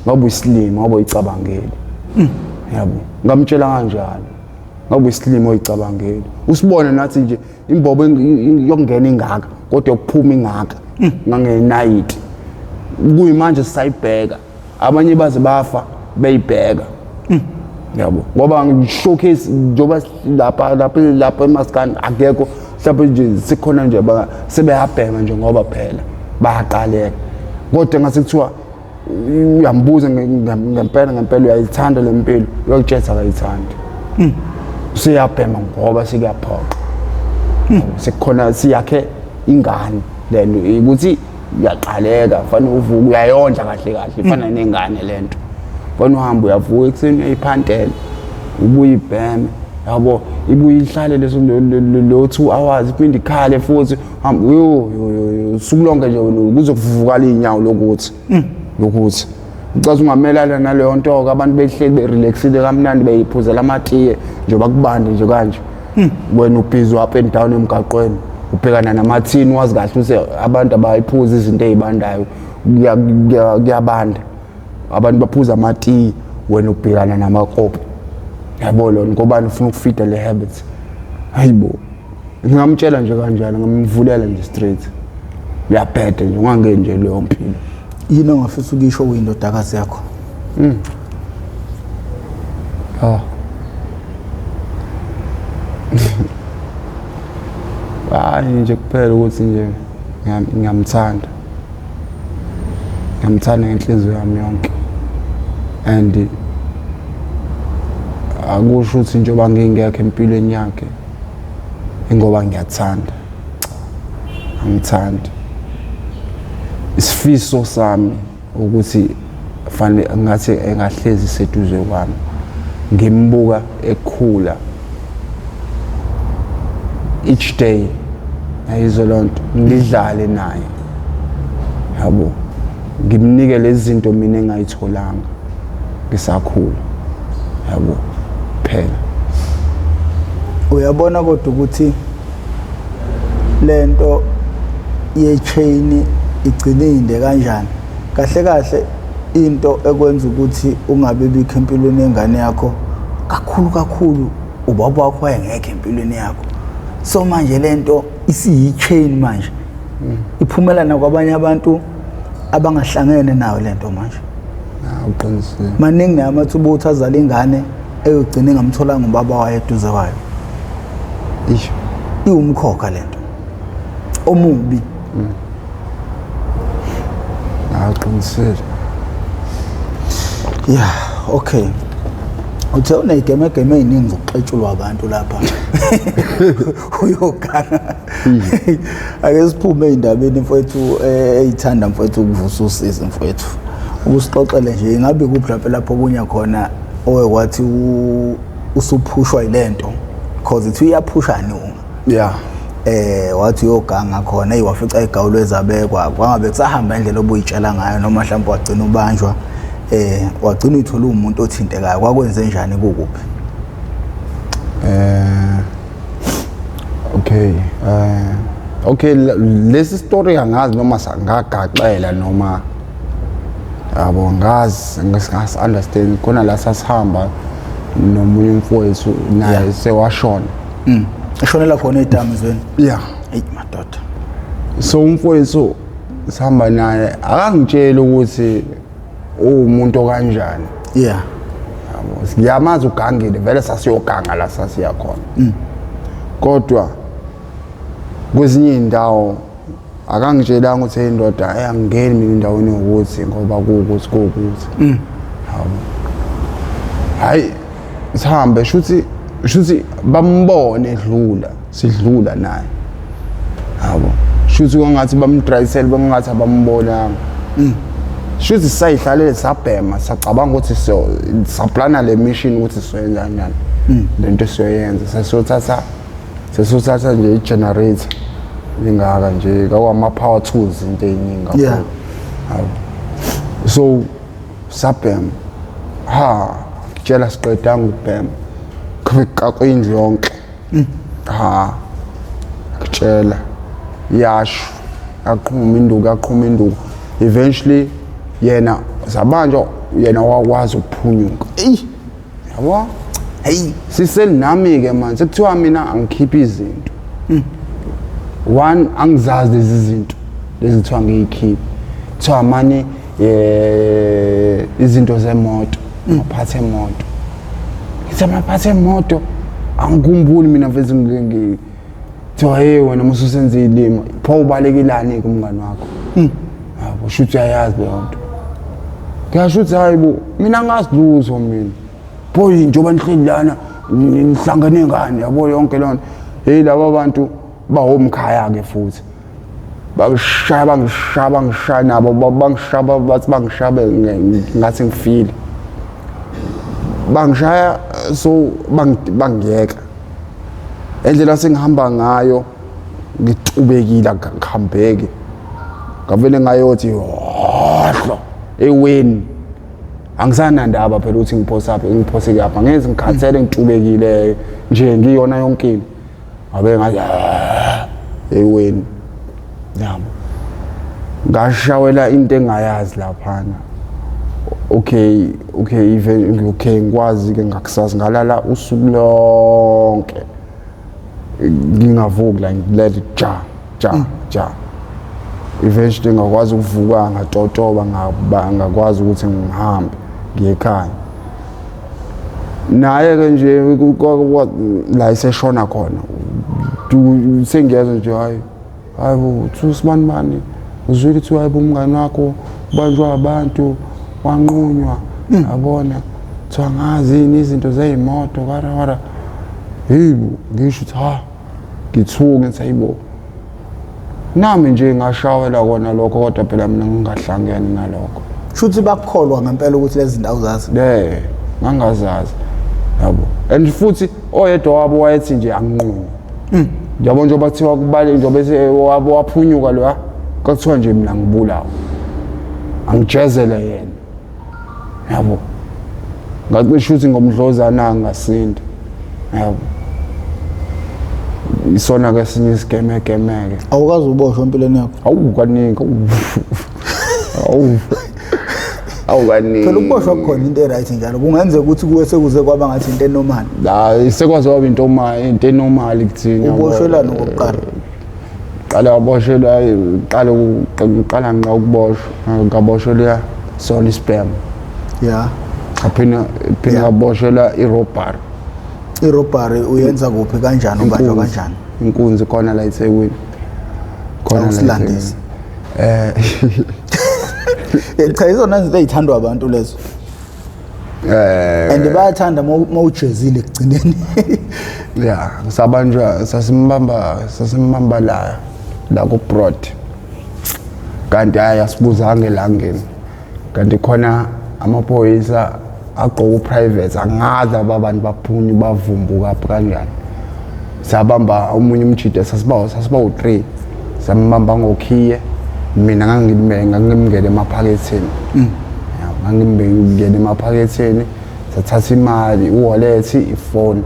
ngoba isilimo ngoba uyicabangeli yabo ngamtshela kanjalo ngoba isilimo oyicabangeli usibone nathi nje imbobo yokungena ingaka kodwa ukuphuma ingaka ngangenayiti kuyimanje sisayibheka abanye baze bafa beyibheka yabo ngoba ngishowcase njoba lapha eMaskandi akekho mhlawumbe nje sikhona nje sebeyabhema nje ngoba phela bayaqaleka kodwa ngase kuthiwa uyambuza ngempela uyayithanda le mpilo uyakutshela akayithandi siyabhema ngoba sikuyaphoqa sikhona siyakhe ingane lento ukuthi uyaqaleka fanele uvuke uyayondla kahle ifana nengane lento fanele uhambe uyavuka ekuseni uyayiphantela ubuye ibheme yabo ibuye ihlale leso lo 2 hours iphinde ikhale futhi hamba usukulonke nje kuzokuvuka inyawo lokuthi ucaza ungamelana naleyo nto abantu behleli berelaxile kamnandi beyiphuzela amatiye njengoba kubande nje kanje wena ubhizi up and down emgaqweni ubhekana namathini wazi kahle ukuthi abantu abayiphuza izinto ezibandayo kuyabanda abantu baphuza amati wena ubhekana namakopo yabo lo ngoba ufuna ukufida le habits hayibo ngingamtshela nje kanjalo ngamvulela nje straight uyaphethe nje ungangeni nje leyo mpilo yini ongafisa ukisho kuyindodakazi yakho hayi nje kuphela ukuthi nje ngiyamthanda ngenhliziyo yami yonke and akusho ukuthi njengoba ngingekho empilweni yakhe ngoba ngiyathanda angithandi isifiso sami ukuthi fanele ngathi engahlezi seduze kwami ngimbuka ekhula each day ayizolonto ngidlale naye yabo ngimnike lezi zinto mina engayitholanga ngisakhula yabo phela uyabona kodwa ukuthi lento ye-chain igcininde kanjani kahle kahle into ekwenza ukuthi ungabe bikho empilweni yengane yakho kakhulu ubaba wakho wayengekho empilweni yakho so manje lento isiyi-chain manje iphumelana kwabanye abantu abangahlangene nayo lento manje uqinisile maningi namathuba ukuthi azale ingane eyogcina engamtholanga ubaba wayo eduze kwayo iwumkhokha lento omubi uqinisile okay uthe unegeme eziningi zokuxetshulwa abantu lapha uyogana ake siphume ezindabeni mfowethu eyithanda mfowethu ukuvusa usizi mfowethu ukusixoxele nje ingabe kuphi lapho kunya khona owekwathi usuphushwa ilento because ithi uyaphusha wathi uyoganga khona eyiwafica igawulo ezabekwa kwangabe kusahamba indlela obuyitshela ngayo noma mhlawumbe wagcina ubanjwa wagcina uthola umuntu othintekayo kwakwenze njani kukuphi okay lesi story angazi noma sangagaxela noma yabo ngazi understand khona la sasihamba nomunye umfowethu naye sewashona eshonela khona edamizweni hey madoda so umfowethu sihamba naye akangitshela ukuthi umuntu kanjani yabo siyamazi ugangile vele sasiyoganga la sasiya khona kodwa kwezinye indawo akangitshelanga ukuthi indoda ayangeni mina endaweni ukuthi ngoba kukuthi yabo hayi sihambe shuthi bambone sidlula naye yabo shuthi kwangathi bamdrivesele bangathi abambonanga shuthi sayihlalele sabhema sacabanga ukuthi saplana le mission ukuthi siyenza kanjani lento siyoyenza sesothatha nje i-generator ingaka nje kwama power tools into eziningi kakhulu so sabhema kutshela siqedanga ukubhema kwindlu yonke kutshela yasho aqhuma induku eventually yena zabanjwa yena wakwazi ukuphunyuka yabo hey siseli nami ke manje sekuthiwa mina angikhiphi izinto one angizazi lezi zinto lezi kuthiwa ngiyikhiphi kuthiwa manje izinto zemoto amaphathi emoto amaphathi emoto angikhumbuli mina mfethu kuthiwa hey wena mususenze ilima pho ubalekilani kumngani wakho yabo shuthi uyayazi leyo nto ngisho ukuthi hayibo mina ngasilutho mina pho njengoba nihleli lana nihlangane ngani yabo yonke lonto hey laba bantu bahomkhaya ke futhi bangishaya nabo bangishaba bathi bangishabe ngathi ngifile bangishaya so bangiyeka endlela sengihamba ngayo ngicubekile ngihambeke ngavele ngayothi hohlo eweni angisanandaba phela ukuthi ngiphose kapha ngeze ngikhathele ngicubekile nje ngiyona yonke into abe ngathi eweni yabo ngashawela into engayazi laphana okay even ngikwazi ke ngakusazi ngalala usuku lonke ngingavuki la ngilet ja eventually ngakwazi ukuvuka ngatotoba ngakwazi ukuthi ngihambe ngiye ekhaya naye ke nje la iseshona khona sengiyezwa nje hayibo usibani uzwile ukuthi hayibo umngane wakho banjwa abantu wanqunywa yabona kuthiwa ngazini izinto zeyimoto wara yibo ngisho ukuthi ngithuke ngithi hayibo nami nje ngashawela kona lokho kodwa phela mina ngingahlangene nalokho shuthi bakukholwa ngempela ukuthi lezi zinto awuzazi ngangazazi yabo and futhi oyedwa wabo wayethi nje anginqunywa yabo nje bathiwa kubale nje bese wabo waphunyuka lo kwathiwa nje mina ngibulawa angijezele yena yabo ngacisha ukuthi ngomdlozana ngasinda yabo isona ke sinye isigeme awukazi uboshwe empilweni yakho awukaningi awukaningi phela ukuboshwa kukhona into eright njalo kungenzeka ukuthi kuwe sekuze kwaba ngathi into enormal la sekwazi waba into enormal kuthina uboshelana ngokuqala qala waboshelwa qala nqa ukuboshwa ngaboshelwa sona ispam aphina ngaboshelwa irobbery uyenza kuphi kanjani ubanjwa kanjani inkunzi khona la eThekwini khona la usilandisa cha izona izinto ezithandwa abantu lezo and bayathanda mawujezile ekugcineni sabanjwa sasimbamba la ku Broad kanti asibuzanga elangeni kanti khona amaphoyisa aqoka private angazi abantu baphunya bavumbuka kanjani sabamba umunye umjida sasiba u3 sambamba ngokhiye mina ngangimngene emaphaketheni ngangimngene emaphaketheni sathatha imali wallet ifone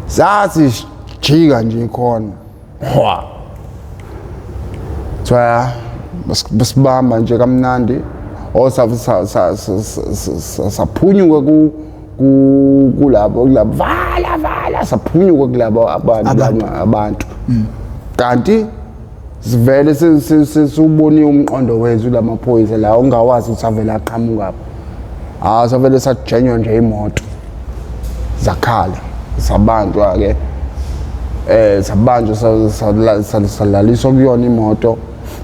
sathi jika nje khona basibamba nje kamnandi saphunyuka kulabo vala saphunyuka kulabo abantu kanti sivele sesuboni umqondo wethu lamaphoyisa la ungawazi ukuthi avela aqhamuka savele sajenywa nje imoto zakhala sabanjwa ke sabanjwa salaliswa kuyona imoto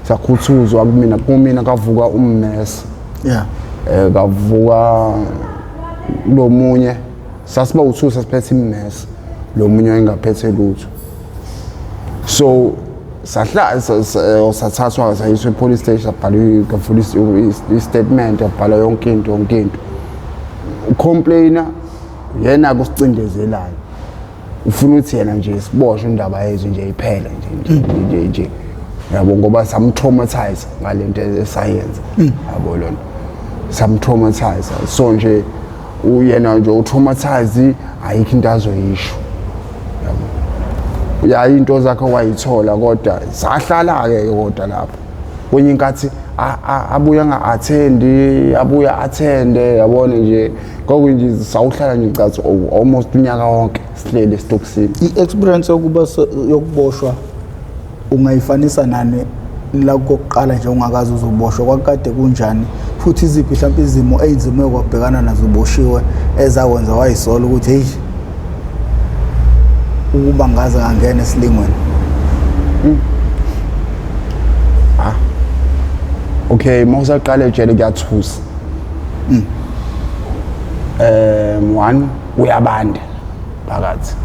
sakhuthuzwa kumina kavuka ummesi kavuka lo munye sasiba u2 sasiphethe immesi lo munye engaphethe lutho so sathathwa sayiswe police station sabhalwa police statement yabhala yonke into ucomplainer yena kusicindezelayo ufuna ukuthi yena nje siboshwe indaba yethu nje iphele nje yabo ngoba samtraumatize ngalento esayenza yabo lona samtraumatize so nje uyena nje utraumatize ayikho into azoyisho yabo into zakhe wayithola kodwa sahlala ke kodwa lapho kwenye inkathi abuya abuya attende yabona nje kokunje sawuhlala nje cathi almost unyaka wonke sihlele stocksini i-experience yokuboshwa ungayifanisa nani la kokuqala nje ungakazi uzoboshwa kwakade kunjani futhi iziphi mhlawumbe izimo ezimwe kwabhekana nazo uboshiwe ezakwenza wayisola ukuthi hey ukuba ngaze ngangena esilingweni okay mawusaqala ejele kuyathusa one uyabanda phakathi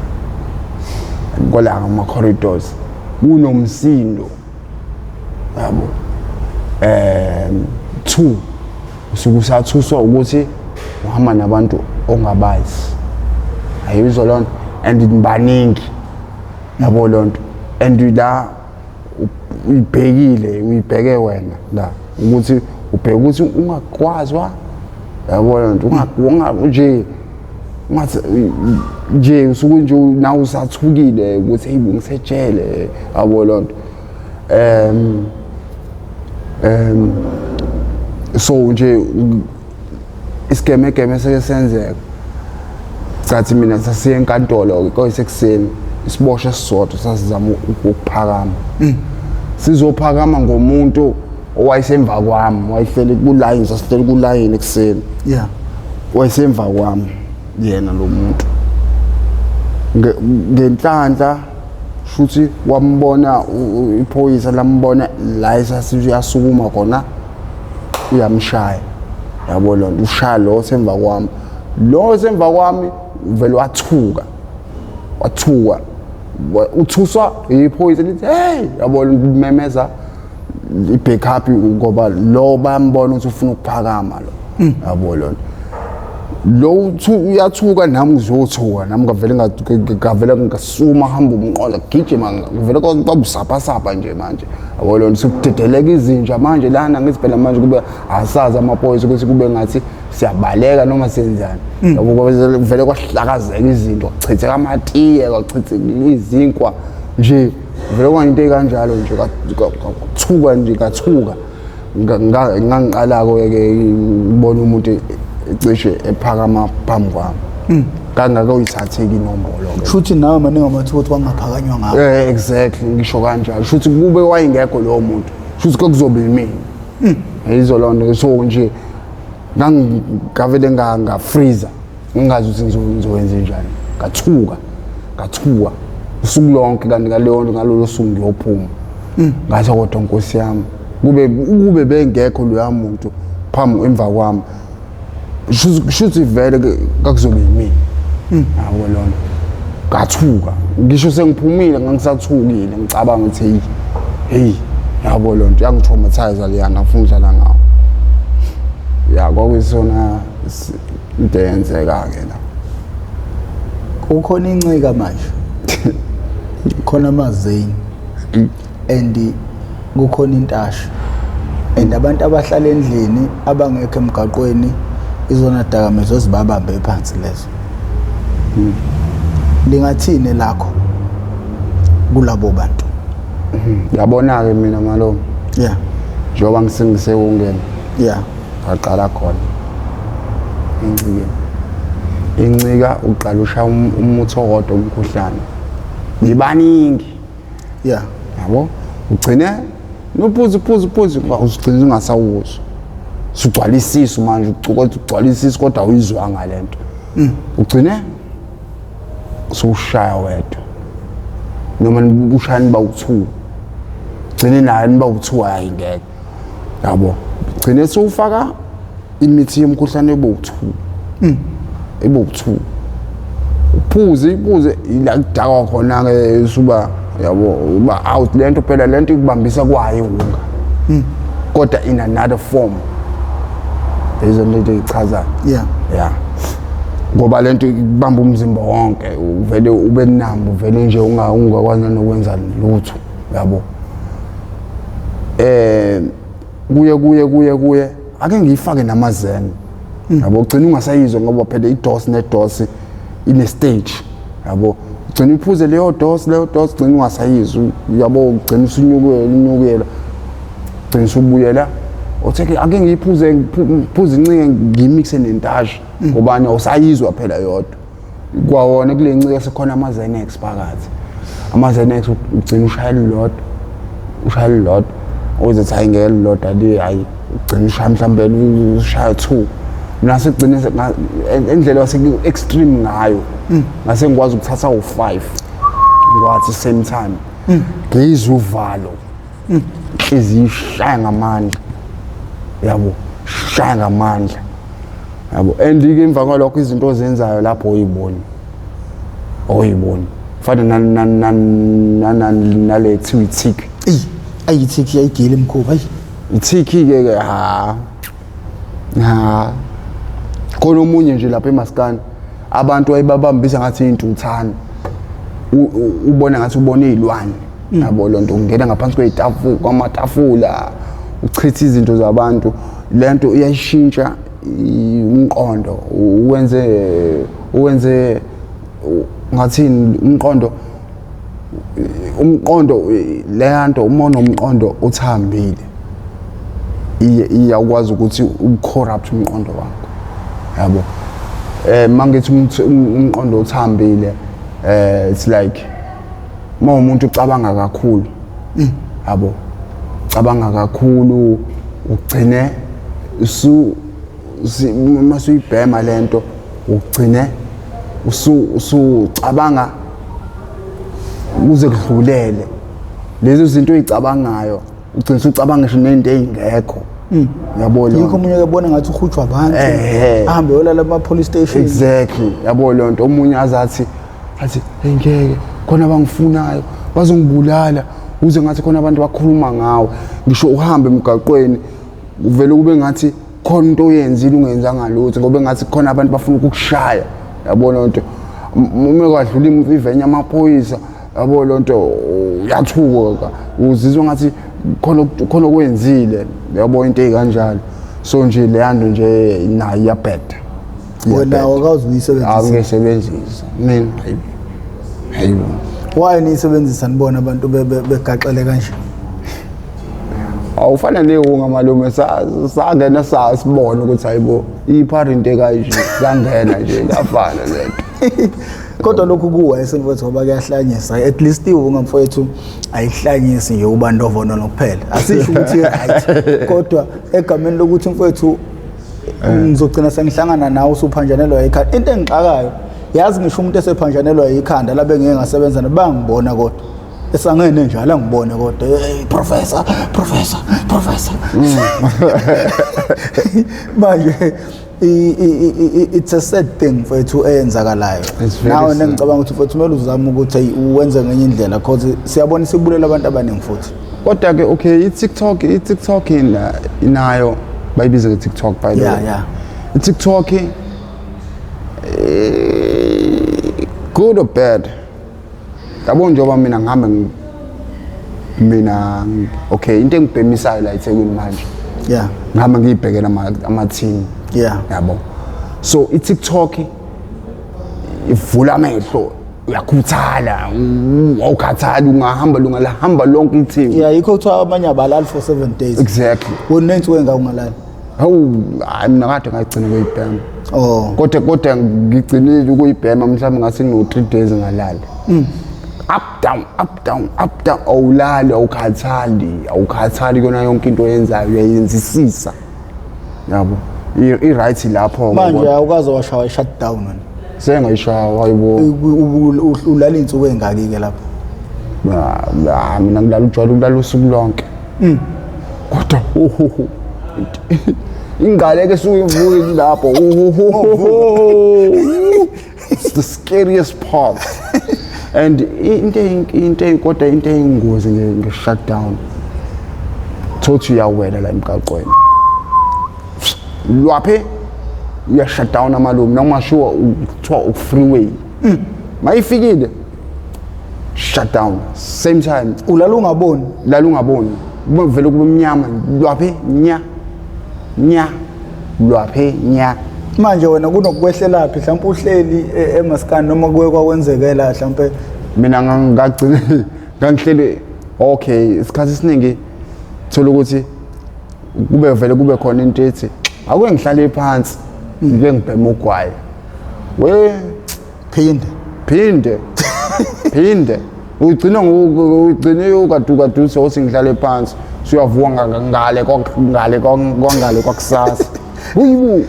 kola ngama corridors kunomsindo yabo 2 usukusathuswa ukuthi uhamba nabantu ongabazi ayizwa lona and baningi yabo lonto and la uyibheke wena la ukuthi ubheke ukuthi ungakwazwa yabo lonto nje ungathi nje usuke nje nawe usathukile ukuthi hey ngisejele yabo lonto so nje isigeme seke senzeka sathi mina sasiye enkantolo koyisekuseni isiboshwe sisodwa sasizama ukuphakama sizophakama ngomuntu owayesemva kwami wayehleli kulayini sasihleli kulayini ekseni wayesemva kwami yena lo muntu ngenhlanhla futhi wambona iphoyisa lambona la sasiyasukuma khona uyamshaya yabo lonto ushaya lo semva kwami lo semva kwami vele wathuka uthuswa iphoyisa lithi hey yabo memeza ibackup ngoba lo bayambona ukuthi ufuna ukuphakama lo yabo lonto lo uyathuka nami ngizothuka nami ngavele ngasuma hamba umnqola gijima ngivele kwabusapha nje manje yabo lonto sikudedeleka izinja manje lana ngithi phela manje kube asazi amaphoyisa ukuthi kube ngathi siyabaleka noma senzani yabo vele kwahlakazeka izinto kwachitheka amatiye kwachitheka izinkwa nje vele kwayinto ekanjalo nje kathuka nje kathuka ngangiqala ke ngibona umuntu cishe ephakama phambi kwami kangaka uyithatheki inombolo ke futhi nawe maningi amathuba ukuthi wangaphakanywa ngawo exactly ngisho kanjalo futhi kube wayengekho lowo muntu futhi kuzobe yimina izolonto so nje ngavele ngafreezer ngingazi ukuthi ngizowenza njani kathuka usuku lonke kanti ngalolo suku ngiyophuma ngathi kodwa Nkosi yami kube bengekho loya muntu phambi emva kwami shuthi vele kakuzobe yimina yabo lona kathuka ngisho sengiphumile ngangisathukile ngicabanga ukuthi hey yabo lonto yangitraumatize leyana ngifuna ukudlala ngawo ya kwakuyisona into eyenzeka ke la ukhona incika manje khona amazeni and kukhona intasha and abantu abahlala endlini abangekho emgaqweni izona dakamizwa zibabambe phansi lezo lingathini lakho kulabo bantu yabona ke mina malo njengoba ngisengise ungena aqala khona incika uqala usha umuthi okodwa umkhuhlane nibaningi yabo ugcine nophuza uzigcina ungasawuzwa sugcwalisisa manje ugcwalisisa kodwa uyizwa ngalento ugcine soshaya wedwa noma ushani bawu2 ugcine naye nibawu2 ayingeke yabo ugcine sowufaka imithi yomkhuhlane ebo2 uphuze ila kudakwa khona ke suba yabo uba out lento phela lento ikubambisa kwayo unga kodwa in another form izonto ichaza ngoba lento ikubamba umzimba wonke uvele ube nambu uvele nje ungakwazi nokwenza lutho yabo kuye ake ngiyifake namazene yabo ugcina ungasayizwa ngoba phela iDOS neDOS ine stage yabo ugcina uphuze leyo DOS ugcina ungasayizwa yabo ugcina usunyukela ugcina usubuyela otheke ake ngiyiphuze incike ngimixe nentasha ngobani awusayizwa phela yodwa kwawona kule ncike sekhona amaZenex phakathi amaZenex ugcina ushaya lodwa uze hayi ngeke lodwa hayi ugcina ushaya mhlambe ushaya 2 nase kugcina endlela wase extreme ngayo ngase ngikwazi ukuthatha u5 ngwathi same time ngizwe uvalo izishaya ngamandla yabo shaya ngamandla yabo andike emva kwalokho izinto ozenzayo lapho oyiboni fana nale thick ayithiki yayigile emkhuba ithiki ke khona omunye nje lapha eMaskandi abantu ayibabambisa ngathi intuthana ubona ngathi ubona izilwane yabo lonto ungena ngaphansi kwamatafula uchitha izinto zabantu lento iyashintsha umqondo uwenze ngathini umqondo leyanto uma unomqondo uthambile iyakwazi ukuthi ucorrupt umqondo wakho yabo mangithi umqondo uthambile it's like umuntu ucabanga kakhulu yabo cabanga kakhulu ugcine masuyibhema lento ugcine usucabanga uze kudlulele lezo zinto oyicabangayo ugcina usucabanga ngisho nento eyingekho yabo lo yikho umunye uyabona ngathi uhujwa abantu ahambe yolala ama police station exactly yabo lo nto omunye azathi ngeke khona abangifunayo bazongibulala uze ngathi khona abantu bakhuluma ngawe ngisho uhambe emgaqweni uvele kube ngathi khona into oyenzile ungenzanga lutho ngoba ngathi khona abantu bafuna ukukushaya yabo lo nto uma kwadlula imvivenya amaphoyisa yabo lo nto uyathuka uzizwa ngathi khona okwenzile yabo into ezikanjalo so nje leyanto nje nayo iyabheda wena awukazuyisebenzisa awungesebenzisa mina hayibo why niyisebenzisa nibona abantu begaxele kanje awufana nehunga malume sangena sasibona ukuthi hayibo iphari into kanje sangena nje ngafana lento kodwa lokhu kuwese mfowethu ngoba kuyahlanyisa at least ihunga mfowethu ayihlanyisi nje ubandovono nokuphela asisho ukuthi right kodwa egameni lokuthi mfowethu ngizogcina sengihlangana nawe usuphanjanelwa ikhanda into engixakayo yazi ngisho umuntu esephanjanelwa ikhanda labe ngeke ngasebenza nabangibona kodwa esangene njalo angibone kodwa professor manje it's a sad thing mfethu eyenzakalayo nawe ngicabanga ukuthi mfethu kumele uzame ukuthi uwenze ngenye indlela because siyabona sibulela abantu abaningi futhi kodwa ke okay i-TikTok inayo bayibiza nge-TikTok by the way i-TikTok good or bad yabo njengoba mina ngihambe okay into engibhemisayo la eThekwini manje ngihamba ngiyibhekela ama-team yabo so i-TikTok ivula amehlo uyakhuthala awukhathali ungahamba lungalahamba lonke i-team yikho kuthiwa amanye abalali for 7 days exactly wona nenthi wenga ungalali mina kade ngagcina ukuyibhema kodwa ngigcinile ukuyibhema mhlawumbe ngase ngino 3 days ngalali up down awulali awukhathali kona yonke into oyenzayo uyayenzisisa yabo i-right lapho manje awukaze washawa i-shutdown wena sengayishawa hayibo ulala insuku engaki-ke lapho mina ngilala ujwayele ukulala usuku lonke kodwa ingane ke suyivuka lapho it's the scariest part and into kodwa into eyingozi nge-shutdown thothi uyawela la emgaqweni lwaphe uya-shutdown amalume noma sure kuthiwa u-freeway mayifikile shutdown same time ulala ungaboni vele kube mnyama lwaphe nya lwaphe nya manje wena kunokukwehlela phi mhlawumbe uhleli emaskani noma kuwe kwakwenzekela mhlawumbe mina ngangihleli okay isikhathi esiningi thola ukuthi kube khona into ethi ake ngihlale phansi ngike ngibhema ugwayi we phinde ugcine ukadukadu sothi ngihlale phansi siyavuka ngale kwakusasa uyibu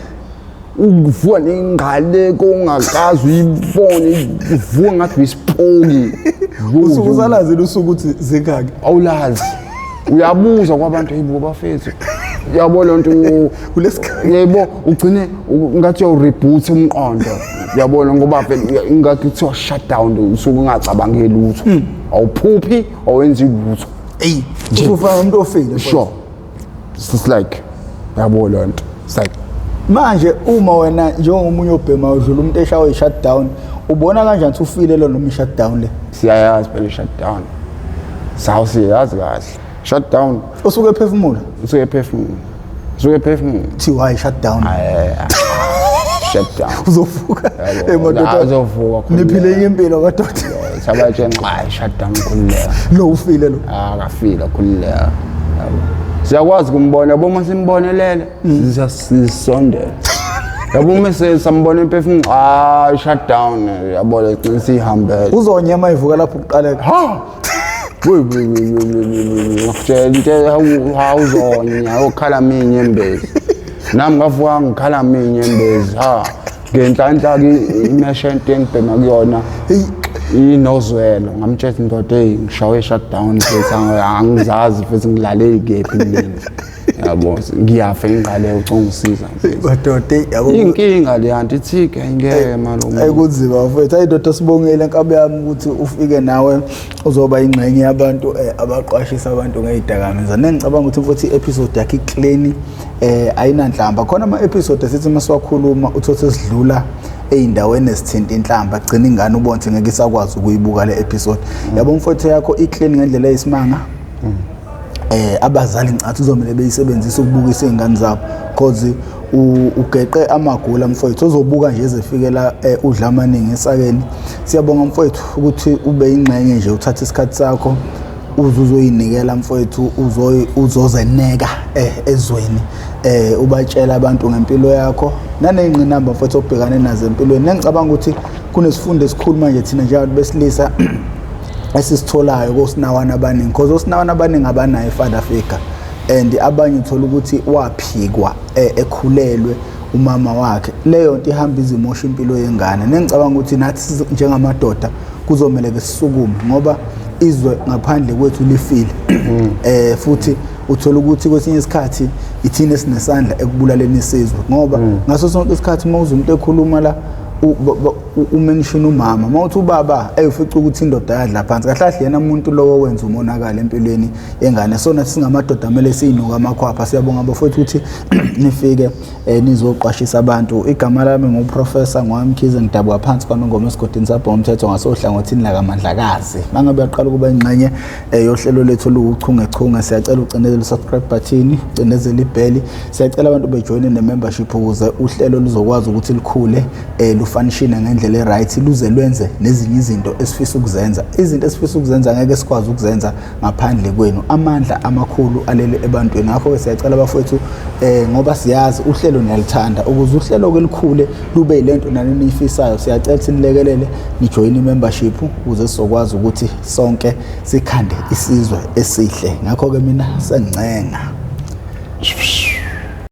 uvuka nengale kongakazi uyibone uvuka ngathi isipoki usukuzalazi lusuku ukuthi zingaki awulazi uyabuza kwabantu yibo bafethu yabo lonto yebo ugcine ngathi uyareboot umqondo yabona ngoba phela ingathi kuthiwa shutdown usuku ungacabangeli lutho awuphuphi awenzi lutho ufana umuntu ofile sure it's like yabo lonto it's like manje uma wena njengomunye obhema udlula umuntu eshawe i-shutdown ubona kanjani ukuthi ufile lo noma i-shutdown le siyayazi phela i-shutdown siyazi kahle shutdown usuke ephefumula thiwa i-shutdown shutdown uzovuka la madoda uzovuka niphile impilo madoda sabatshela shutdown khulileka lo ufile lo akafile khulileka yabo siyakwazi kumbona yabo uma simbonelele sisondela yabo uma sambona imphefumulo shutdown yabo le sihambele uzonyema ivuka lapho uqaleka ha ngakutshela hawuzonya ukhala minyembezi nami ngavuka ngikhala minyembezi ha ngenhlanhla imeshente engibhema kuyona inozwelo ngamtshela indoda ngishawe shutdown futhi angizazi futhi ngilale kephi ngilini yabo ngiyafa ingqale ucongisiza madoda yabo inkinga le antithike ngeke malume ayikunzima mfethu ayindoda sibongele enkabe yami ukuthi ufike nawe uzoba ingxenye yabantu abaqwashisa abantu ngezidakamizwa nengicabanga ukuthi mfethu i-episode yakhe clean ayinanhlamba khona ama-episode esithi masiwakhuluma uthothe sidlula ey'ndaweni ezithinta inhlamba agcina ingane ubonke ngeke isakwazi ukuyibuka le episode yabo mfethu yakho i-clean ngendlela eyisimanga abazali ngicathi uzomele beyisebenzisa ukubukisa izingane zabo because ugeqe amagula mfowethu uzobuka nje ezefikela udla amaningi esakeni siyabonga mfowethu ukuthi ube ingxenye nje uthatha isikhathi sakho uzoyinikela mfowethu uzozeneka ezweni ubatshela abantu ngempilo yakho naneyingqinamba mfowethu obhekane nazo empilweni nengicabanga ukuthi kunesifundo esikhulu manje thina njengabantu besilisa esisitholayo kosinawana abaningi because osinawana abaningi abanayo i-father figure and abanye uthola ukuthi waphikwa ekhulelwe umama wakhe leyo nto ihamba izimosha impilo yengane nengicabanga ukuthi nathi njengamadoda kuzomela ke sisukume ngoba izwe ngaphandle kwethu lifile futhi uthola ukuthi kwesinye isikhathi ithina sinesandla ekubulaleni isizwe ngoba ngaso sonke isikhathi mawuze umuntu ekhuluma la umention umama mawuthi ubaba ufica ukuthi indoda yadla phansi kahle kahle yena umuntu lowo wenza umonakala empilweni yengane sona singamadoda amele siyinuka amakhwapha siyabonga bafowethu ukuthi nifike nizoqwashisa abantu igama lami nguprofessor Ngwamkhize ngidabwa phansi kwaNongoma esigodini sapho ngomthetho ngasohlangothini la kaMandlakazi mangabe uyaqala kuba ingxenye yohlelo lethu luchungechunge siyacela ucinezele subscribe button ucinezele ibheli siyacela abantu bejoine ne-membership ukuze uhlelo luzokwazi ukuthi likhule lufanishine ngendlela e-right luze lwenze nezinye izinto esifisa ukuzenza izinto esifisa ukuzenza ngeke sikwazi ukuzenza ngaphandle kwenu amandla amakhulu alele ebantwini ngakho ke siyacela bafowethu ngoba siyazi uhlelo niyalithanda ukuze uhlelo kwelikhule lube ilento nani niyifisayo siyacela ukuthi nilekelele nijoin i-membership ukuze sizokwazi ukuthi sonke sikhande isizwe esihle ngakho ke mina sencenga